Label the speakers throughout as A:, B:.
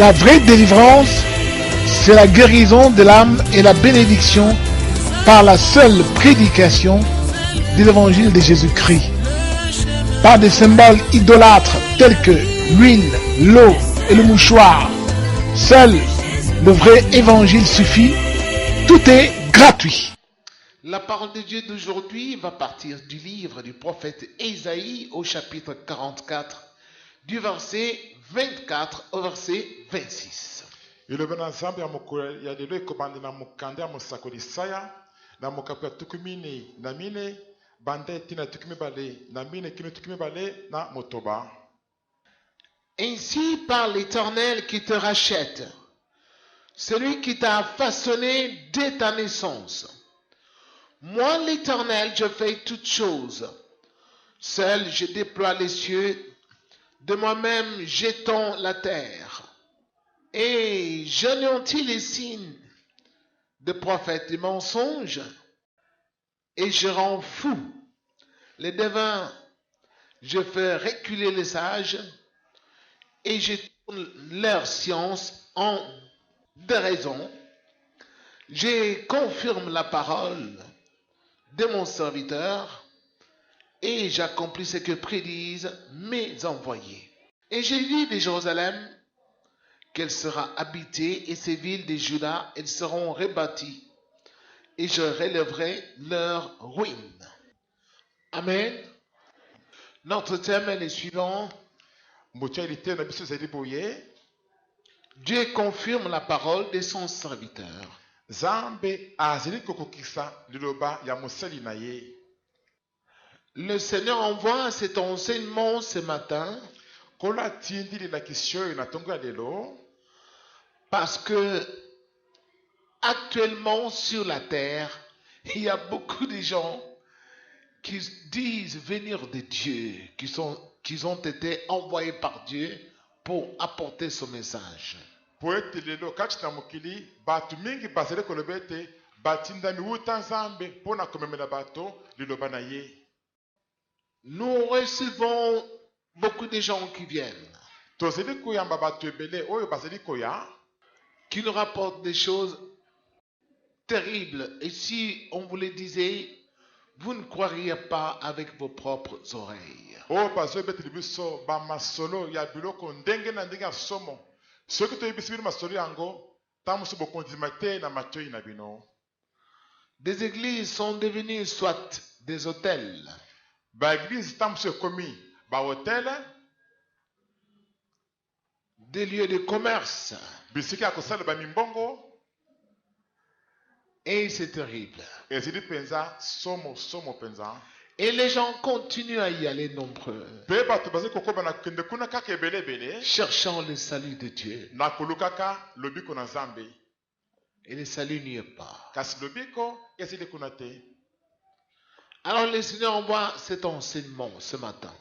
A: La vraie délivrance, c'est la guérison de l'âme et la bénédiction par la seule prédication de l'évangile de Jésus-Christ. Pas de symboles idolâtres tels que l'huile, l'eau et le mouchoir. Seul le vrai évangile suffit. Tout est gratuit.
B: La parole de Dieu d'aujourd'hui va partir du livre du prophète Ésaïe au chapitre 44, du verset 24 au verset 26.
C: iloba na nzambe ya lelo ekobanda na mokanda ya mosako lisaya na mokapo ya tuku minei na mine banda etina tuku mibale na mine kino tuku mibale na motoba.
B: Ainsi parle l'Éternel qui te rachète, celui qui t'a façonné dès ta naissance. Moi, l'Éternel, je fais toutes choses. Seul, je déploie les cieux, de moi-même j'étends la terre. Et j'anéantis les signes de prophètes et mensonges, et je rends fou les devins. Je fais reculer les sages, et je tourne leur science en déraison. Je confirme la parole de mon serviteur, et j'accomplis ce que prédisent mes envoyés. Et j'ai dit de Jérusalem qu'elle sera habitée, et ces villes de Juda, elles seront rebâties, et je relèverai leurs ruines. Amen. Notre thème est le suivant. Dieu confirme la parole de son serviteur. Le Seigneur envoie cet enseignement ce matin parce que actuellement sur la terre, il y a beaucoup de gens qui disent venir de Dieu, qui ont été envoyés par Dieu pour apporter son message. Nous recevons beaucoup de gens qui viennent, qui nous rapportent des choses terribles. Et si on vous les disait, vous ne croiriez pas avec vos propres oreilles. Des églises sont devenues soit des hôtels, des lieux de commerce. Et c'est terrible. Et les gens continuent à y aller nombreux, cherchant le salut de Dieu. Et le salut n'y est pas. Alors le Seigneur envoie cet enseignement ce matin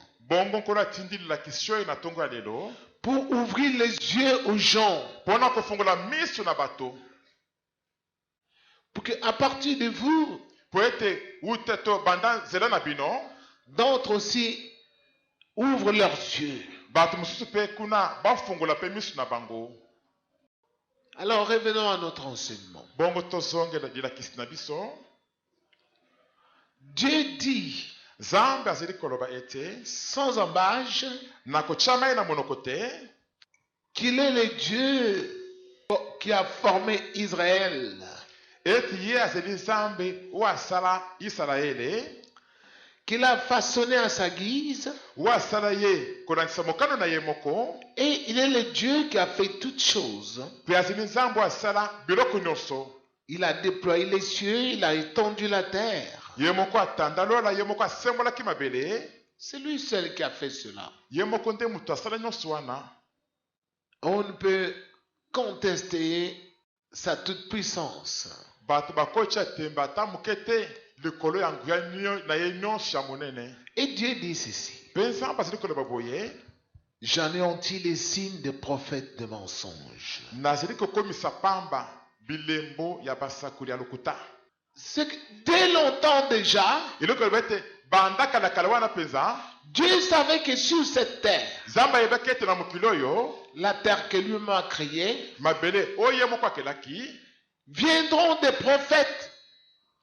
B: pour ouvrir les yeux aux gens, pour qu'à partir de vous, d'autres aussi ouvrent leurs yeux. Alors revenons à notre enseignement. Dieu dit sans embâche qu'il est le Dieu qui a formé Israël, qu'il a façonné à sa guise, et il est le Dieu qui a fait toutes choses. Il a déployé les cieux, il a étendu la terre. C'est lui seul qui a fait cela. On ne peut contester sa toute-puissance. Et Dieu dit ceci: j'anéantis les signes des prophètes de mensonges. c'est que dès longtemps déjà,
C: eloko elobi ete banda kala kala wana mpenza
B: Dieu savait que sur cette terre,
C: nzambe ayebaki ete na mokili oyo
B: la terre que lui-même a créée,
C: mabele oyo ye moko akelaki
B: viendront des prophètes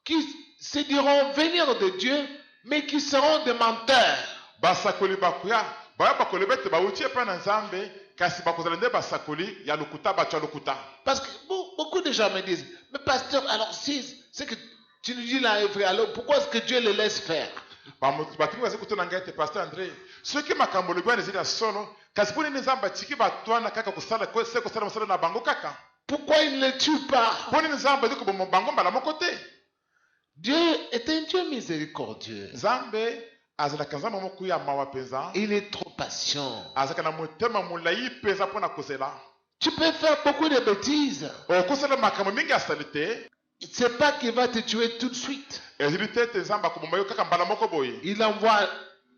B: qui se diront venir de Dieu, mais qui seront des menteurs.
C: basakoli bakuya baya bakolobi ete bauti epai na nzambe kasi bakozala nde basakoli ya lokuta bato ya lokuta.
B: Parce que beaucoup de gens me disent, mais pasteur, alors si c'est que tu nous dis là est vrai, alors pourquoi est-ce que Dieu le laisse faire?
C: batingi bazi kutuna ngai ete pasteur André soki makambo lobi wana ezali ya solo kasi mpo nini nzambe atiki bato wana kaka kosala mosala na bango kaka
B: Pourquoi il ne les tue pas?
C: mpo nini nzambe azi koboma bango mbala moko te?
B: Dieu est un Dieu miséricordieux.
C: nzambe azalaka nzambe moko ya mawa mpenza
B: Il est trop patient.
C: azalaka na motema molai mpenza mpo na kozela.
B: Tu peux faire beaucoup de bêtises.
C: okosala makambo mingi asali te
B: C'est pas qu'il va te tuer tout de suite.
C: ezali te ete nzambe akoboma yo kaka mbala moko boye.
B: Il envoie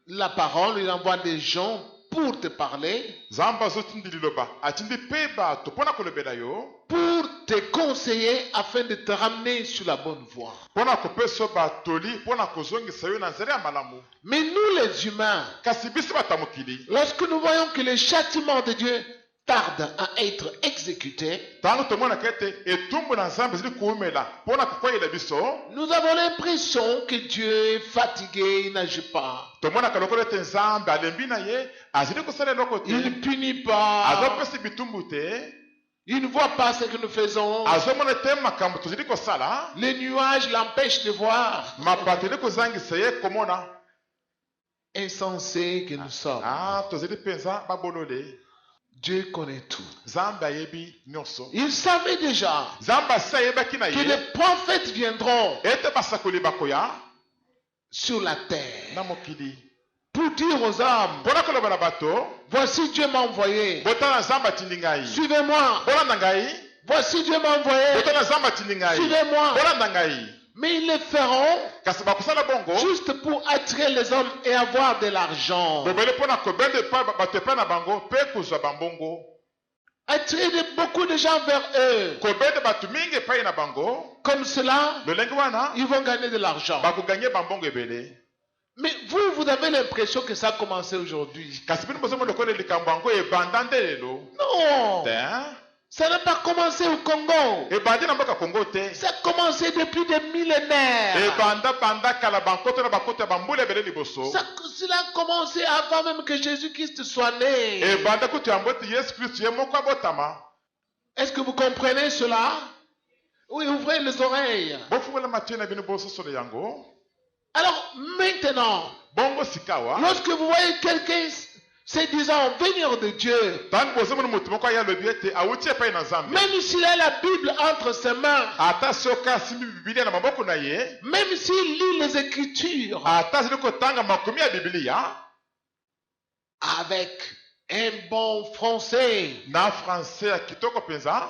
B: la parole, il envoie des gens pour te parler,
C: nzambe azotindi liloba atindi mpe bato mpo na kolobela yo
B: pour te conseiller afin de te ramener sur la bonne voie.
C: mpo na kopesa yo batoli mpo na kozongisa yo na nzela ya malamu.
B: Mais nous les humains,
C: kasi biso bato ya mokili
B: lorsque nous voyons que le châtiment de Dieu tarde à être exécuté,
C: ntango tomonaka ete etumbu na nzambe ezali kuumela mpo na kokweyela biso
B: nous avons l'impression que Dieu est fatigué, il n'agit pas.
C: tomonaka lokola ete nzambe alembi na ye azali kosala eloko te
B: Il ne punit pas.
C: azopesa bitumbu te
B: Il ne voit pas ce que nous faisons.
C: azomona te makambo tozali kosala
B: Les nuages l'empêchent de voir.
C: mapato eli kozangisa ye komona.
B: Insensés que nous sommes.
C: Tozali mpenza babolole.
B: Dieu connaît tout.
C: nzambe ayebi nyonso.
B: Il savait déjà
C: nzambe asi ayebaki na
B: que
C: ye
B: les prophètes viendront
C: ete basakoli bakoya
B: sur la terre
C: na mokili
B: pour dire aux hommes,
C: mpo na koloba na bato
B: voici Dieu m'a envoyé,
C: botala nzambe atindi ngai
B: suivez-moi.
C: bolanda ngai.
B: Voici Dieu m'a envoyé,
C: botala nzambe atindi ngai
B: suivez-moi.
C: bolanda ngai.
B: Mais ils le feront
C: kasi bakosala bongo
B: juste pour attirer les hommes et avoir de l'argent.
C: bobele mpo na kobende bato epai na bango mpe kozwa bambongo.
B: Attirer beaucoup de gens vers eux.
C: kobende bato mingi epai na bango
B: Comme cela,
C: lolenge wana
B: ils vont gagner de l'argent.
C: bakoganye bambongo ebele.
B: Mais vous avez l'impression que ça a commencé aujourd'hui.
C: kasi bino bozomona lokola likambo yango ebanda nde lelo
B: Non,
C: te.
B: ça n'a pas commencé au Congo.
C: ebandi na mboka kongo te.
B: Ça a commencé depuis des millénaires.
C: banda kala bankoto na bakoto ya bambula ebele liboso.
B: Cela a commencé avant même que Jésus-Christ soit né.
C: ebanda kutu yango ete yesu kristu ye moko abotama.
B: Est-ce que vous comprenez cela? Oui, ouvrez les oreilles.
C: bofungola matio na bino bososolo yango.
B: Alors maintenant,
C: bongo sikawa
B: lorsque vous voyez quelqu'un se disant venir de Dieu,
C: ntango bozomona motu moko aya alobi ete awuti epai na nzambe
B: même s'il a la Bible entre ses mains,
C: ata soki asimbi bibilia na maboko na ye
B: même s'il lit les Écritures
C: ata azali kotanga makomi ya bibilia
B: avec un bon français,
C: na francais ya kitoko mpenza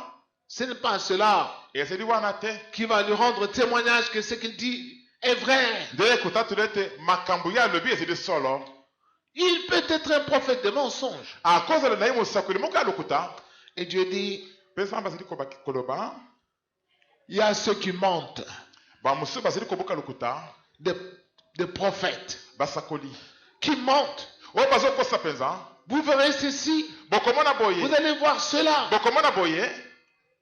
B: ce n'est pas cela
C: ezali wana te
B: qui va lui rendre témoignage que ce qu'il dit est vrai.
C: nde kotatula ete makambo ye alobi ezali solo.
B: Il peut être un prophète de mensonge.
C: akozala na ye mosakoli moko ya lokuta
B: Et Dieu dit,
C: mpe nzambe azali koloba
B: il y a ceux qui mentent,
C: bamosusu bazali koboka lokuta
B: des prophètes
C: basakoli
B: qui mentent.
C: oyo bazokosa mpenza
B: Vous verrez ceci,
C: bokomona boye
B: vous allez voir cela.
C: bokomona boye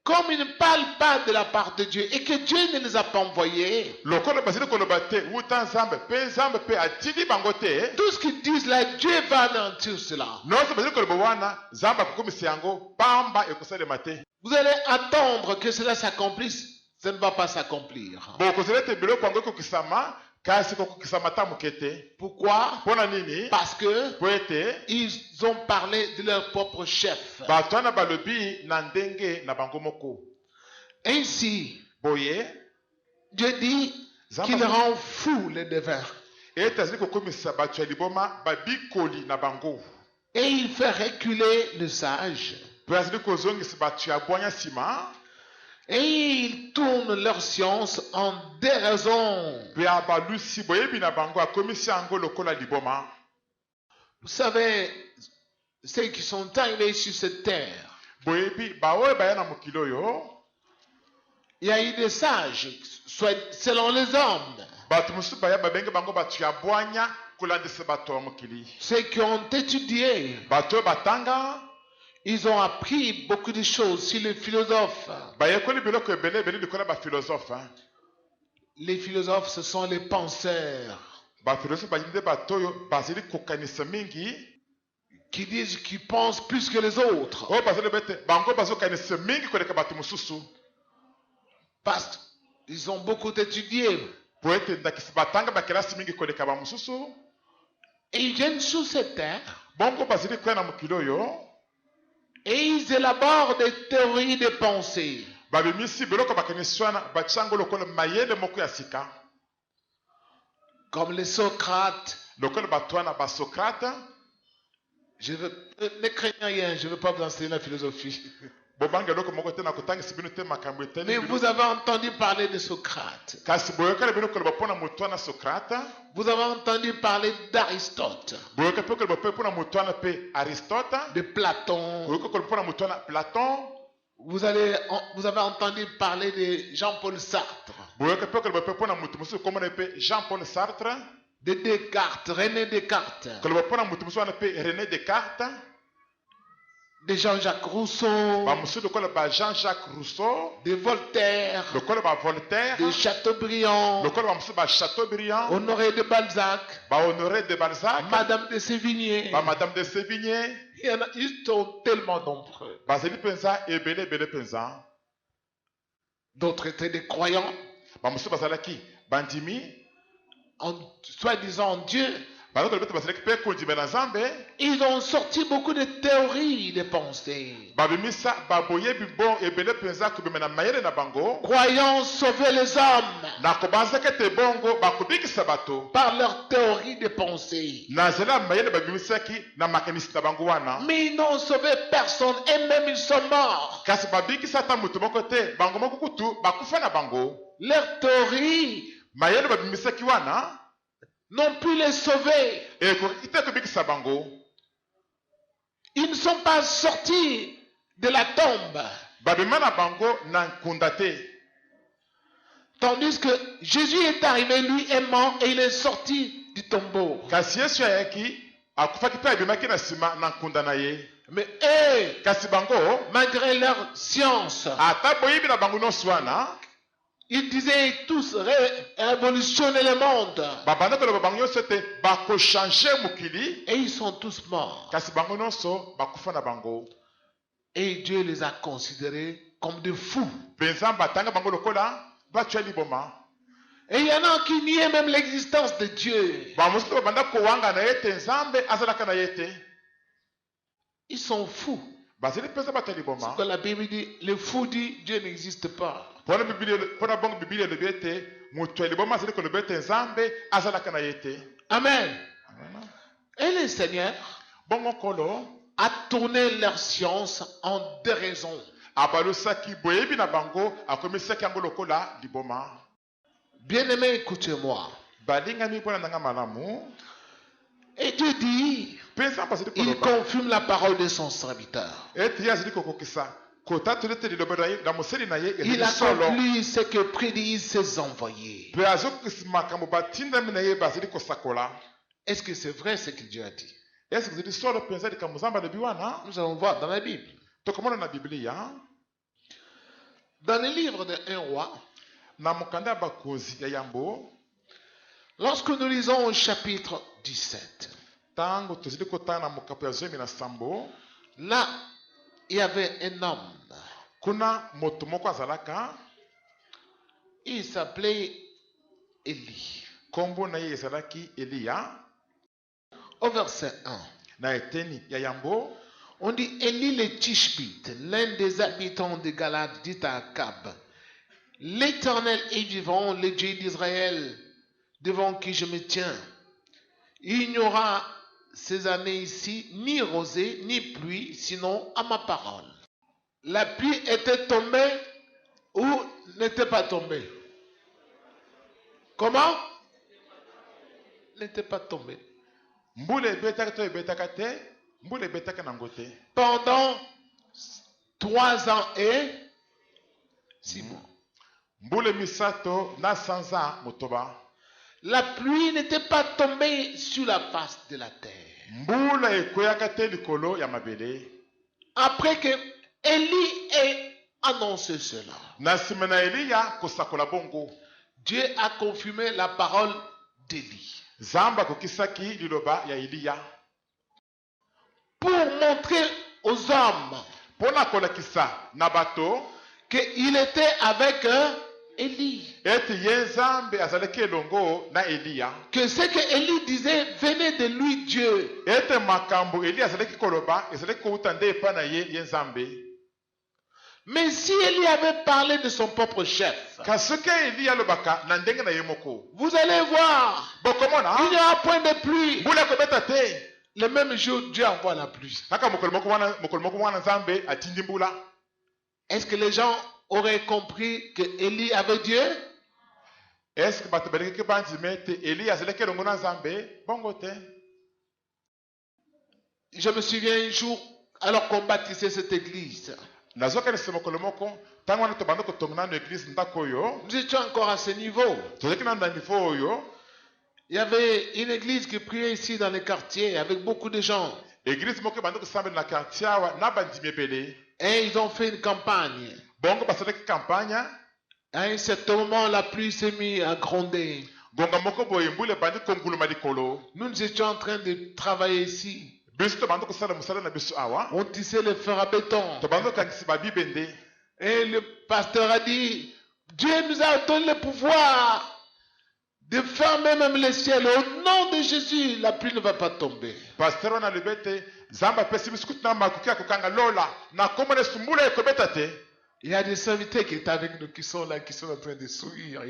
B: Comme ils ne parlent pas de la part de Dieu et que Dieu ne les a pas envoyés,
C: lokola bazali koloba te wuta nzambe mpe nzambe mpe atindi bango te
B: tout ce qu'ils disent là, Dieu va anéantir cela.
C: nyonso bazali koloba wana nzambe akokomisa yango pamba ekosalema te.
B: Vous allez attendre que cela s'accomplisse, ça ne va pas s'accomplir.
C: bokozala ete biloko yango ekokisama kasi kokokisama ta moke te.
B: Pourquoi?
C: mpo na nini?
B: Parce que
C: po ete
B: ils ont parlé de leur propre chef.
C: bato wana balobi na ndenge na bango moko.
B: Ainsi,
C: boye
B: Dieu dit qu'il rend fou les devins.
C: ete azali kokomisa bato ya liboma babikoli na bango
B: Et il fait reculer le sage.
C: mpe azali kozongisa bato ya bwanya nsima
B: Et il tourne leur science en déraison.
C: mpe abalusi boyebi na bango akomisi yango lokola liboma.
B: Vous savez, ceux qui sont arrivés sur cette terre,
C: boyebi baoyo baya na mokili oyo
B: Il y a eu des sages, soit selon les hommes,
C: bato mosusu baya babenge bango bato ya bwanya kolandisa bato ya mokili.
B: ceux qui ont étudié,
C: Bato oyo batanga
B: ils ont appris beaucoup de choses sur les philosophes.
C: bayekoli biloko ebele ebele likolo ya baphilosophe.
B: Les philosophes, ce sont les penseurs
C: Baphilosophe bayi nde bato oyo bazali kokanisa mingi
B: qui disent qu'ils pensent plus que les autres.
C: oyo bazali bete bango bazokanisa mingi koleka bato mosusu
B: Parce qu'ils ont beaucoup étudié.
C: po ete ndakisi batanga bakelasi mingi koleka bamosusu.
B: Et ils viennent sur cette terre
C: Bongo bazali koya na mokili oyo
B: et ils élaborent des théories de pensée.
C: babimisi biloko bakanisi wana batiango lokola mayele moko ya sika
B: Comme les Socrates.
C: lokola bato wana basokrate.
B: Ne craignez rien, je ne veux pas vous enseigner la philosophie.
C: Bobanga eloko moko te na kotangisa bino te makambo etali
B: Mais vous avez entendu parler de Socrate.
C: kasi boyokala bino koloba mpona moto wana sokrate.
B: Vous avez entendu parler d'Aristote,
C: boyoka mpe koloba mpe mpona moto wana mpe aristote.
B: de Platon.
C: boyoka koloba mpona moto wana platon.
B: Vous avez entendu parler de Jean-Paul Sartre,
C: boyoka mpe koloba mpe mpona moto mosusu komona mpe jean-paul sartre.
B: de Descartes, René Descartes,
C: koloba mpona moto mosusu wana mpe rené descartes.
B: de Jean-Jacques Rousseau,
C: bamosusu lokola ba jean-jacques rousseau.
B: de Voltaire,
C: lokola ba voltaire.
B: de Chateaubriand,
C: lokola bamosusu ba chateaubriand.
B: Honoré de Balzac,
C: ba honoré de balzac.
B: Madame de Sévigné.
C: ba madame de sévigné.
B: Ils sont tellement nombreux.
C: bazali mpenza ebele ebele mpenza.
B: D'autres étaient des croyants,
C: bamosusu bazalaki bandimi.
B: soi-disant Dieu.
C: bazali kolobete bazalaki mpe kondimela nzambe.
B: Ils ont sorti beaucoup de théories de pensée,
C: babimisa baboyebi bon ebele mpenza kobimela mayele na bango.
B: croyant sauver les hommes
C: na kobanzaka ete bongo bakobikisa bato
B: par leurs théories de pensée.
C: na nzela ya mayele babimisaki na makanisi na bango wana.
B: Mais ils n'ont sauvé personne et même ils sont morts.
C: kasi babikisa ata moto moko te bango moko kutu bakufa na bango.
B: Leurs théories
C: mayele babimisaki wana
B: n'ont pu les sauver.
C: ekoki te kobikisa bango.
B: Ils ne sont pas sortis de la tombe.
C: babima na bango na nkunda te.
B: Tandis que Jésus est arrivé, lui est mort et il est sorti du tombeau.
C: kasi yesu ayaki akufaki mpe abimaki na nsima na nkunda na ye.
B: Mais eux,
C: kasi bango
B: malgré leur science,
C: ata boyebi na bango nyonso wana
B: ils disaient tous révolutionner le monde.
C: babanda koloba bango nyonso ete bakochange mokili.
B: Et ils sont tous morts.
C: kasi bango nyonso bakufa na bango.
B: Et Dieu les a considérés comme des fous.
C: mpenza batanga bango lokola bato ya liboma.
B: Et il y en a qui niaient même l'existence de Dieu.
C: bamosusu babanda kowanga na ye te nzambe azalaka na ye te.
B: Ils sont fous.
C: bazali mpenza bato ya
B: C'est
C: liboma.
B: que la Bible dit, le fou dit, Dieu n'existe pas.
C: mpona bongo biblia elobi ete moto ya liboma azali koloba ete nzambe azalaka na ye te.
B: Amen. Et le Seigneur
C: bongo nkolo
B: a tourné leur science en déraison.
C: abalusaki boyebi na bango akomisaki yango lokola liboma.
B: Bien-aimé, écoutez-moi.
C: balingami mpona nanga malamu.
B: Et Dieu dit,
C: mpenza bazali
B: il
C: koloba
B: confirme la parole de son serviteur.
C: ete ye azali kokokisa kotatoli ete liloba na ye na moseli na ye
B: Il
C: ezali solo.
B: accomplit ce que prédisent ses envoyés.
C: mpe azokokisa makambo batindami na ye bazali kosakola.
B: Est-ce que c'est vrai ce que Dieu a dit?
C: ese ezali solo mpenza likambo nzambe alobi wana.
B: Nous allons voir dans la Bible.
C: tokomona na biblia
B: Dans le livre de 1 roi,
C: na mokanda ya bakonzi ya yambo.
B: lorsque nous lisons au chapitre 17,
C: ntango tozali kotanga na mokapo ya 17,
B: là, il y avait un homme.
C: kuna moto moko azalaka
B: Il s'appelait Élie.
C: nkombo na ye ezalaki eliya.
B: Au verset 1,
C: na eteni ya yambo
B: on dit Élie le Tishbite, l'un des habitants de Galade, dit à Akab, l'Éternel est vivant, le Dieu d'Israël, devant qui je me tiens. Il n'y aura ces années ici ni rosée ni pluie, sinon à ma parole. La pluie était tombée ou n'était pas tombée? Comment? N'était pas tombée.
C: mbula ebetaka to ebetaka te. mbula ebetaka nango te.
B: Pendant 3 ans et 6 mois.
C: mbula misato na sanza motoba.
B: La pluie n'était pas tombée sur la face de la terre.
C: Mbula ekweyaka te likolo ya mabele.
B: Après que Élie ait annoncé cela,
C: Na nsima na Eliya kosakola bongo,
B: Dieu a confirmé la parole d'Élie
C: Nzambe akokisaki liloba ya Eliya
B: pour montrer aux hommes
C: mpona kolakisa na bato
B: qu'il était avec Élie.
C: ete ye Nzambe azalaki elongo na Eliya,
B: Que ce que Élie disait venait de lui, Dieu.
C: ete makambo Eliya azalaki koloba ezalaki kouta nde epai na ye Nzambe.
B: Mais si Élie avait parlé de son propre chef,
C: Kasi soki Eliya alobaka na ndenge na ye moko,
B: vous allez voir,
C: bokomona
B: il n'y aura point de pluie.
C: mbula ekobeta te.
B: Le même jour, Dieu envoie la pluie.
C: Kaka mokolo moko wana Nzambe atindi mbula.
B: Est-ce que les gens auraient compris que Élie avait Dieu?
C: Est-ce que bato baleki bandima ete Eliya azalaki elongo na Nzambe? Bongo te.
B: Je me souviens un jour, alors qu'on bâtissait cette église,
C: nazokanisa mokolo moko ntango wana tobanda kotonga nano eglise ndako oyo
B: nous étions encore à ce niveau.
C: tozalaki nano na niveau oyo.
B: Il y avait une église qui priait ici dans les quartiers avec beaucoup de gens.
C: Église moko ebanda kosambela na quartier awa na bandimi ebele.
B: Et ils ont fait une campagne.
C: Bongo basalaki campagne.
B: À un certain moment, la pluie s'est mise à gronder.
C: Gonga moko boye mbula ebandi konguluma likolo.
B: Nous étions en train de travailler ici.
C: Biso tobanda kosala mosala na biso awa.
B: On tissait le fer à béton.
C: Tobanda kokangisa babibende.
B: Et le pasteur a dit, Dieu nous a donné le pouvoir de fermer même les ciels. Au nom de Jésus, la pluie ne va pas tomber.
C: Pasteur wana alobete Nzambe apesi biso kutu na makoki ya kokanga lola na kombo na Yesu mbula ekobeta te.
B: Il y a des serviteurs qui étaient avec nous, qui sont là, qui sont en train de sourire.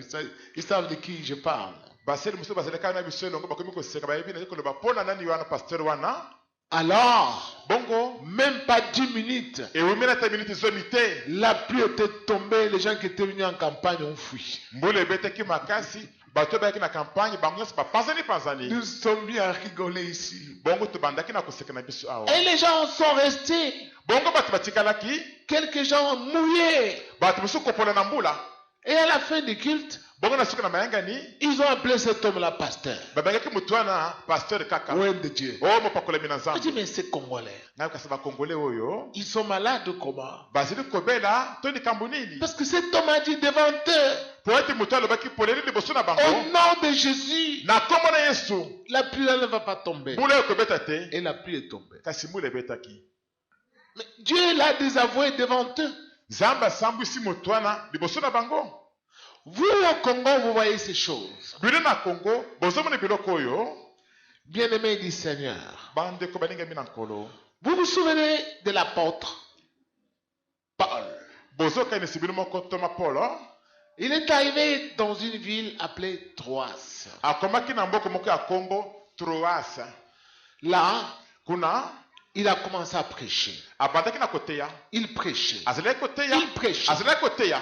B: Ils savent de qui je parle.
C: Baseli mosusu bazalaka na biso elongo bakomi koseka bayebi na koloba mpona nani wana pasteur wana.
B: Alors,
C: Bongo
B: même pas 10 minutes,
C: ewumela ta minute zomi te.
B: la pluie était tombée, les gens qui étaient venus en campagne ont fui.
C: Mbula ebetaki makasi bato bayaki na campagne bango nyonso bapanzani.
B: Nous sommes bien à rigoler ici.
C: Bongo tobandaki na koseka na biso awa.
B: Et les gens sont restés.
C: Bongo bato batikalaki
B: Quelques gens mouillés.
C: bato mosusu kopola na mbula.
B: Et à la fin du culte,
C: Bongo na suka na mayangani
B: ils ont appelé cet homme-là pasteur.
C: babengaki motu wana pasteur kaka.
B: Loin de Dieu.
C: Oh mopakolami na
B: Je dis,
C: Nzambe.
B: mais ces Congolais,
C: Nayo kasi bakongole oyo
B: ils sont malades ou comment?
C: bazili kobela to likambo nini.
B: Parce que cet homme a dit devant eux,
C: Po ete motu alobaki poleli liboso na
B: au
C: bango
B: nom de Jésus,
C: na kombo na Yesu
B: la pluie là ne va pas tomber.
C: mbula ekobeta te.
B: Et la pluie est tombée.
C: Kasi mbula ebetaki.
B: Mais Dieu l'a désavoué devant eux.
C: Nzambe asambwisi motu wana liboso na bango.
B: Vous au Congo, vous voyez ces choses.
C: Bino na Congo bozomona biloko oyo.
B: Bien-aimés du Seigneur,
C: Bandeko balingami na nkolo.
B: vous vous souvenez de l'apôtre Paul?
C: Bozokanisi bino moko Thomas Paul.
B: Il est arrivé dans une ville appelée Troas.
C: Akomaki na mboka moko ya kombo Troas.
B: Là,
C: Kuna
B: il a commencé à prêcher.
C: abandaki na koteya.
B: Il prêchait.
C: Azalaki koteya.
B: Il prêchait.
C: Azalaki koteya.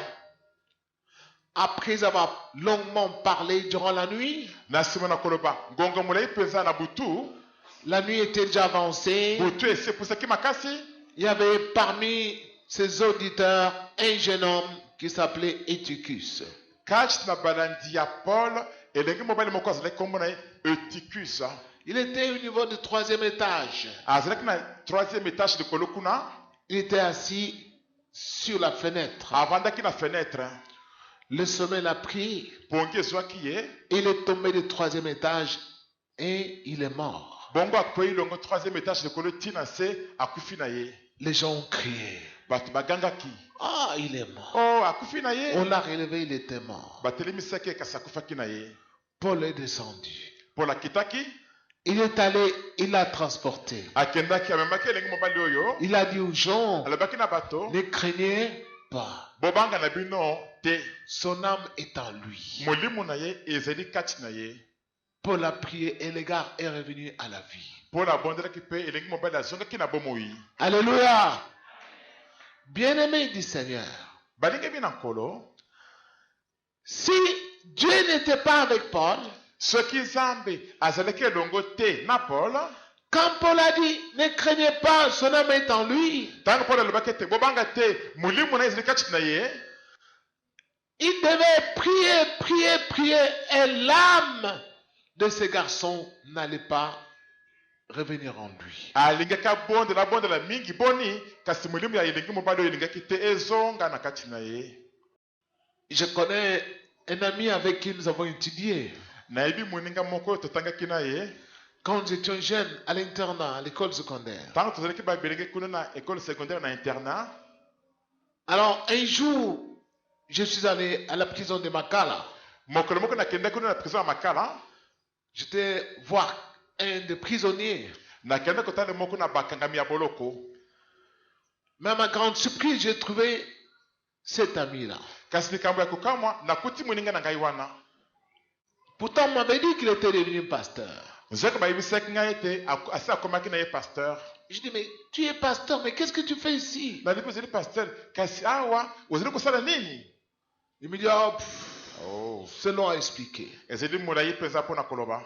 B: Après avoir longuement parlé durant la nuit,
C: Na nsima na koloba ngonga molai mpenza na butu.
B: la nuit était déjà avancée.
C: Butu esepusaki makasi.
B: Il y avait parmi ses auditeurs un jeune homme qui s'appelait Eutychus.
C: Kati na balandi ya Paul elenge mobali moko azalaki kombo na ye Eutychus.
B: Il était au niveau du 3e étage.
C: Azalaki na 3e étage likolo kuna.
B: Il était assis sur la fenêtre.
C: Avandaki na fenêtre.
B: Le sommeil l'a pris.
C: Pongi ezwaki ye.
B: Il est tombé du 3e étage et il est mort.
C: Bongo akwei longo 3e étage likolo tina se akufi na ye.
B: Les gens ont crié.
C: Bato bagangaki.
B: Ah, il est mort.
C: Oh, akufi na ye.
B: On l'a relevé, il était mort.
C: Batelemisaki kasi akufaki na ye.
B: Paul est descendu.
C: Paul akitaki.
B: Il est allé, il l'a transporté.
C: Akendaki amemaki elenge mobali oyo.
B: Il a dit aux gens,
C: Alobaki na bato.
B: ne craignez pas.
C: Bobanga na bino te.
B: Son âme est en lui.
C: Molimo na ye ezali kati na ye.
B: Paul a prié et le gars est revenu à la vie.
C: Paul abondelaki pe elenge mobali azongaki na bomoi.
B: Alléluia. Bien-aimé du Seigneur,
C: Balingi bina nkolo.
B: si Dieu n'était pas avec Paul,
C: Soki Nzambe azalaki elongo te na Paul.
B: quand Paul a dit ne craignez pas, son âme est en lui,
C: Tango Paul alobaki te bobanga te molimo na ye ezali kati na ye.
B: Il devait prier, et l'âme de ce garçon n'allait pas revenir en lui.
C: alingaka bondela mingi boni kasi molimo ya elengi mobali oyo elingaki te ezonga na kati na ye.
B: Je connais un ami avec qui nous avons étudié.
C: nayebi moninga moko oyo totangaki na ye
B: Quand nous étions jeunes à l'internat, à l'école secondaire.
C: ntango tozalaki babelenge kuna na école secondaire na internat.
B: Alors, un jour, je suis allé à la prison de Makala.
C: mokolo moko nakendaki kuna na prison ya makala.
B: J'étais voir un des prisonniers.
C: nakenda kotala moko na bakangami ya boloko.
B: Mais à ma grande surprise, j'ai trouvé cet ami-là.
C: kasi likambo ya kokamwa nakuti moninga na ngai wana.
B: Pourtant, on m'avait dit qu'il était devenu pasteur.
C: nzoko bayebisaki ngai ete asi akomaki na ye pasteur.
B: Je dis, mais tu es pasteur, mais qu'est-ce que tu fais ici?
C: nalipi ozali pasteur kasi awa ozali kosala nini.
B: Il me dit, oh, c'est long à expliquer.
C: ezali molai mpenza mpona koloba.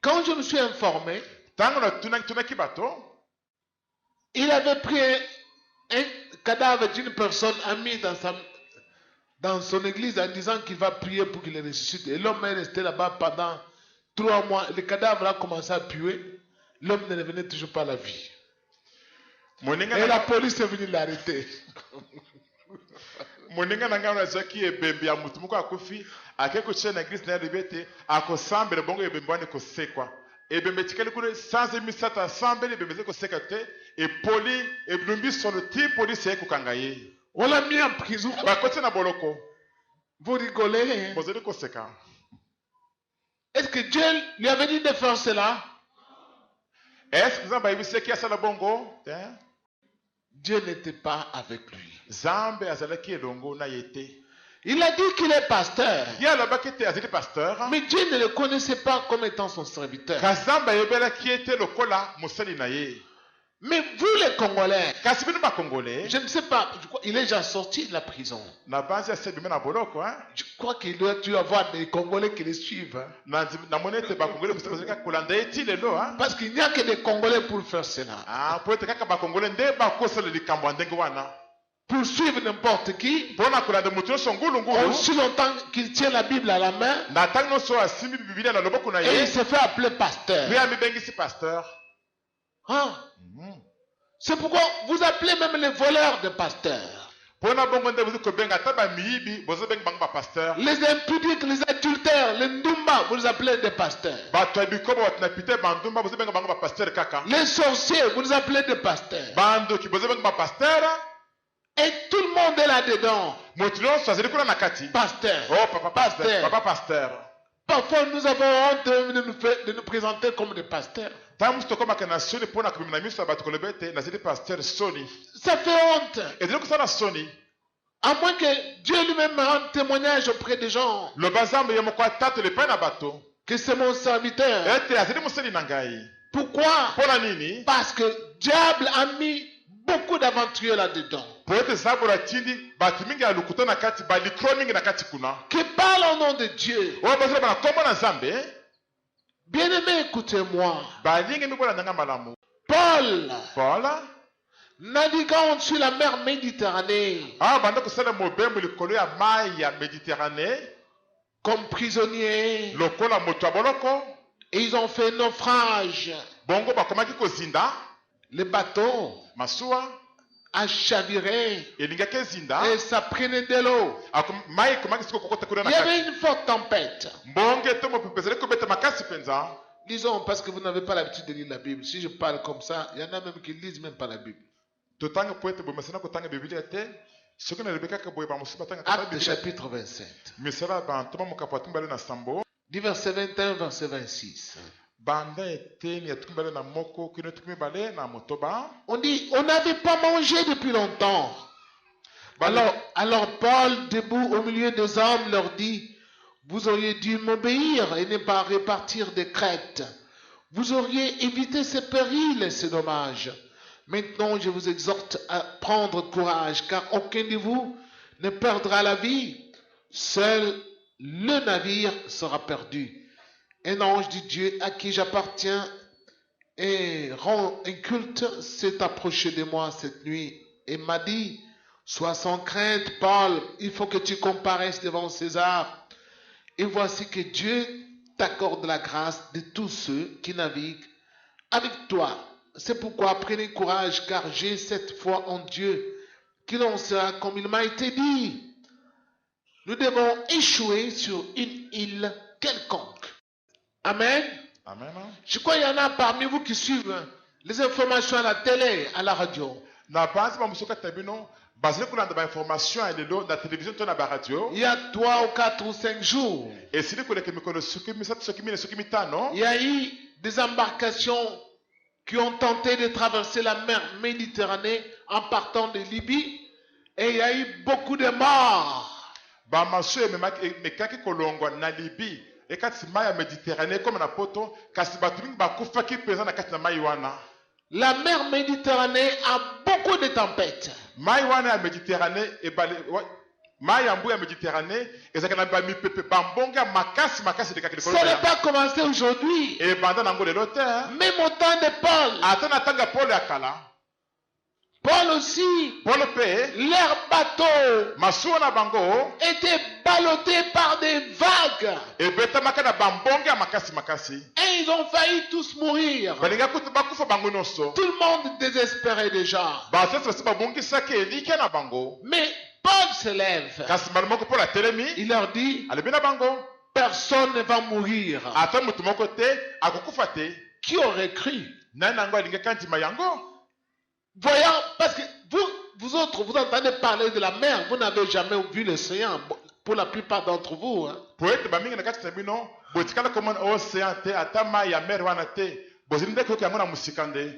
B: Quand je me suis informé,
C: ntango natunaki bato
B: il avait pris un cadavre d'une personne amie dans son église en disant qu'il va prier pour qu'il ressuscite. Et l'homme est resté là-bas pendant 3 mois. Le cadavre a commencé à puer. L'homme ne revenait toujours pas à la vie. Et la police est venue l'arrêter.
C: moninga na ngai nazwaki ebembe ya motu moko akufi ake kotia na eglise na ye alobi ete akosambela bongo ebembe wana ekosekwa. ebembe etikali kuna sanza misato asambeli ebembe ezali koseka te epoli elumbi solo ti polisi aye kokanga ye.
B: On l'a mis en prison.
C: bakoti na boloko
B: Vous rigolez.
C: bozali koseka.
B: Est-ce que Dieu lui avait dit de faire cela?
C: eske nzambe ayebisaki asala bongo te.
B: Dieu n'était pas avec lui.
C: nzambe azalaki elongo na ye te.
B: Il a dit qu'il est pasteur.
C: ye alobaki ete azali pasteur.
B: Mais Dieu ne le connaissait pas comme étant son serviteur.
C: kasi nzambe ayebelaki ye te lokola mosali na ye.
B: Mais vous les Congolais,
C: kasi bino bakongole
B: je ne sais pas, je crois, il est déjà sorti de la prison.
C: na basi ya sebime na boloko
B: Je crois qu'il doit y avoir des Congolais qui le suivent.
C: namoni ete bakongole mosusu bazali kaka kolanda ye ti lelo.
B: Parce qu'il n'y a que des Congolais pour faire cela.
C: po ete kaka bakongole nde bakosala likambo ya ndenge wana
B: Pour suivre n'importe qui,
C: mpona kolanda moto nyonso ngulungulu
B: aussi longtemps qu'il tient la Bible à la main,
C: na ntango nyonso asimbi bibilia na loboko na
B: et il
C: ye
B: se fait appeler pasteur.
C: mpe amibengisi pasteur.
B: Hein? C'est pourquoi vous appelez même les voleurs de pasteurs.
C: mpona bongo nde bozi kobenga ata bamiyibi bozobenga bango bapasteur.
B: Les impudiques, les adultères, les ndumba, vous les appelez des pasteurs.
C: bato ya bikobo bato na pite bandumba bozobenga bango bapasteur kaka.
B: Les sorciers, vous les appelez des pasteurs.
C: bandoki bozobenga bapasteur.
B: Et tout le monde est là-dedans.
C: moto nyonso azali kuna na kati.
B: Pasteur.
C: oh papa pasteur,
B: Pasteur.
C: papa pasteur.
B: Parfois, nous avons honte de nous présenter comme des pasteurs.
C: ntango mosu tokomaka na soni mpona kobima na miso ya bato koloba ete nazali pasteur soni.
B: Ça fait honte.
C: ezali kosala soni.
B: À moins que Dieu lui-même rende témoignage auprès des gens
C: loba nzambe ye moko atatela epai na bato
B: que c'est mon serviteur.
C: ete azali mosali na ngai.
B: Pourquoi?
C: mpona nini?
B: Parce que le diable a mis beaucoup d'aventuriers là-dedans.
C: po ete nzambe atindi bato mingi ya lokuta na kati balikro mingi na kati kuna
B: Qui parle au nom de Dieu.
C: oyo bazoloba na nkombo na nzambe
B: Bien-aimé, écoutez-moi.
C: balingi mibola nanga malamu.
B: Paul,
C: paul
B: naviguant sur la mer Méditerranée
C: awa banda kosala mobembo likolo ya mai ya méditerranée
B: comme prisonnier,
C: lokola moto ya boloko
B: et ils ont fait naufrage.
C: bongo bakomaki kozinda
B: Le bateau
C: masuwa
B: a chaviré
C: elingaki ezinda
B: et ça prenait de l'eau.
C: mai ekomaki siko kokota kuna
B: Il
C: na
B: y avait
C: kati
B: une forte tempête.
C: mbonge to mopepe ezali kobeta makasi mpenza.
B: Disons, parce que vous n'avez pas l'habitude de lire la Bible. Si je parle comme ça, il y en a même qui lisent même pas la Bible.
C: totanga po ete bomesana kotanga bibilia te soki nalobi kaka boye bamosusu batangaka
B: Acte chapitre 27.
C: misala bantoma mokapo ya tumbale na sambo
B: Du verset 21, verset 26.
C: banda eteni ya tumbale na moko kino tuki mibale na motoba.
B: On dit, on n'avait pas mangé depuis longtemps. Alors Paul, debout au milieu des hommes, leur dit, vous auriez dû m'obéir et ne pas repartir de Crète. Vous auriez évité ces périls et ces dommages. Maintenant, je vous exhorte à prendre courage, car aucun de vous ne perdra la vie. Seul le navire sera perdu. Un ange de Dieu à qui j'appartiens et rend un culte s'est approché de moi cette nuit et m'a dit, Sois sans crainte, Paul, il faut que tu comparaisses devant César. Et voici que Dieu t'accorde la grâce de tous ceux qui naviguent avec toi. C'est pourquoi prenez courage, car j'ai cette foi en Dieu, qu'il en sera comme il m'a été dit. Nous devons échouer sur une île quelconque. Amen.
C: Amen.
B: Je crois qu'il y en a parmi vous qui suivent les informations à la télé, à la radio.
C: Na base ba musoka tabino basé kulanda ba information à lelo na télévision to na ba radio.
B: Il y a 3 ou 4 ou 5 jours,
C: Et si les collègues me connaissent ce qui me ça ce qui me mitano.
B: il y a eu des embarcations qui ont tenté de traverser la mer Méditerranée en partant de Libye. Et il y a eu beaucoup de morts.
C: Ba maso me kaki kolongwa na Libye et kati mai ya Méditerranée comme na poto kasi batu mingi bakufaki peza na kati na mai wana.
B: La mer Méditerranée a beaucoup de tempêtes.
C: Mai wana ya Méditerranée et mai ya mbu ya Méditerranée ezaka na ba mipepe bambonga makasi de kaki
B: Ça n'est pas commencé aujourd'hui.
C: et banda nango lelo te.
B: Même au temps de Paul.
C: Ata na tanga Paul ya kala.
B: Paul aussi,
C: Paul pe
B: leurs bateaux
C: masuwa na bango
B: étaient ballottés par des vagues.
C: et betamaka na bambonga makasi.
B: Et ils ont failli tous mourir.
C: Balinga kutu bakufa bango nyonso.
B: Tout le monde désespérait déjà.
C: Ba sasa basi babongisaki elike na bango.
B: Mais Paul se lève.
C: Kasi mbala moko Paul atelemi
B: Il leur dit,
C: alebi na bango
B: personne ne va mourir.
C: ata mutu moko te akokufa te.
B: Qui aurait cru?
C: Nani nango alingaki andima yango.
B: Voyant, parce que vous autres, vous entendez parler de la mer, vous n'avez jamais vu l'océan, pour la plupart d'entre vous. Hein.
C: Po ete bamingi na kati na bino botikala komona océan te ata mai ya mer wana te bozali nde koyoka yango na musika nde.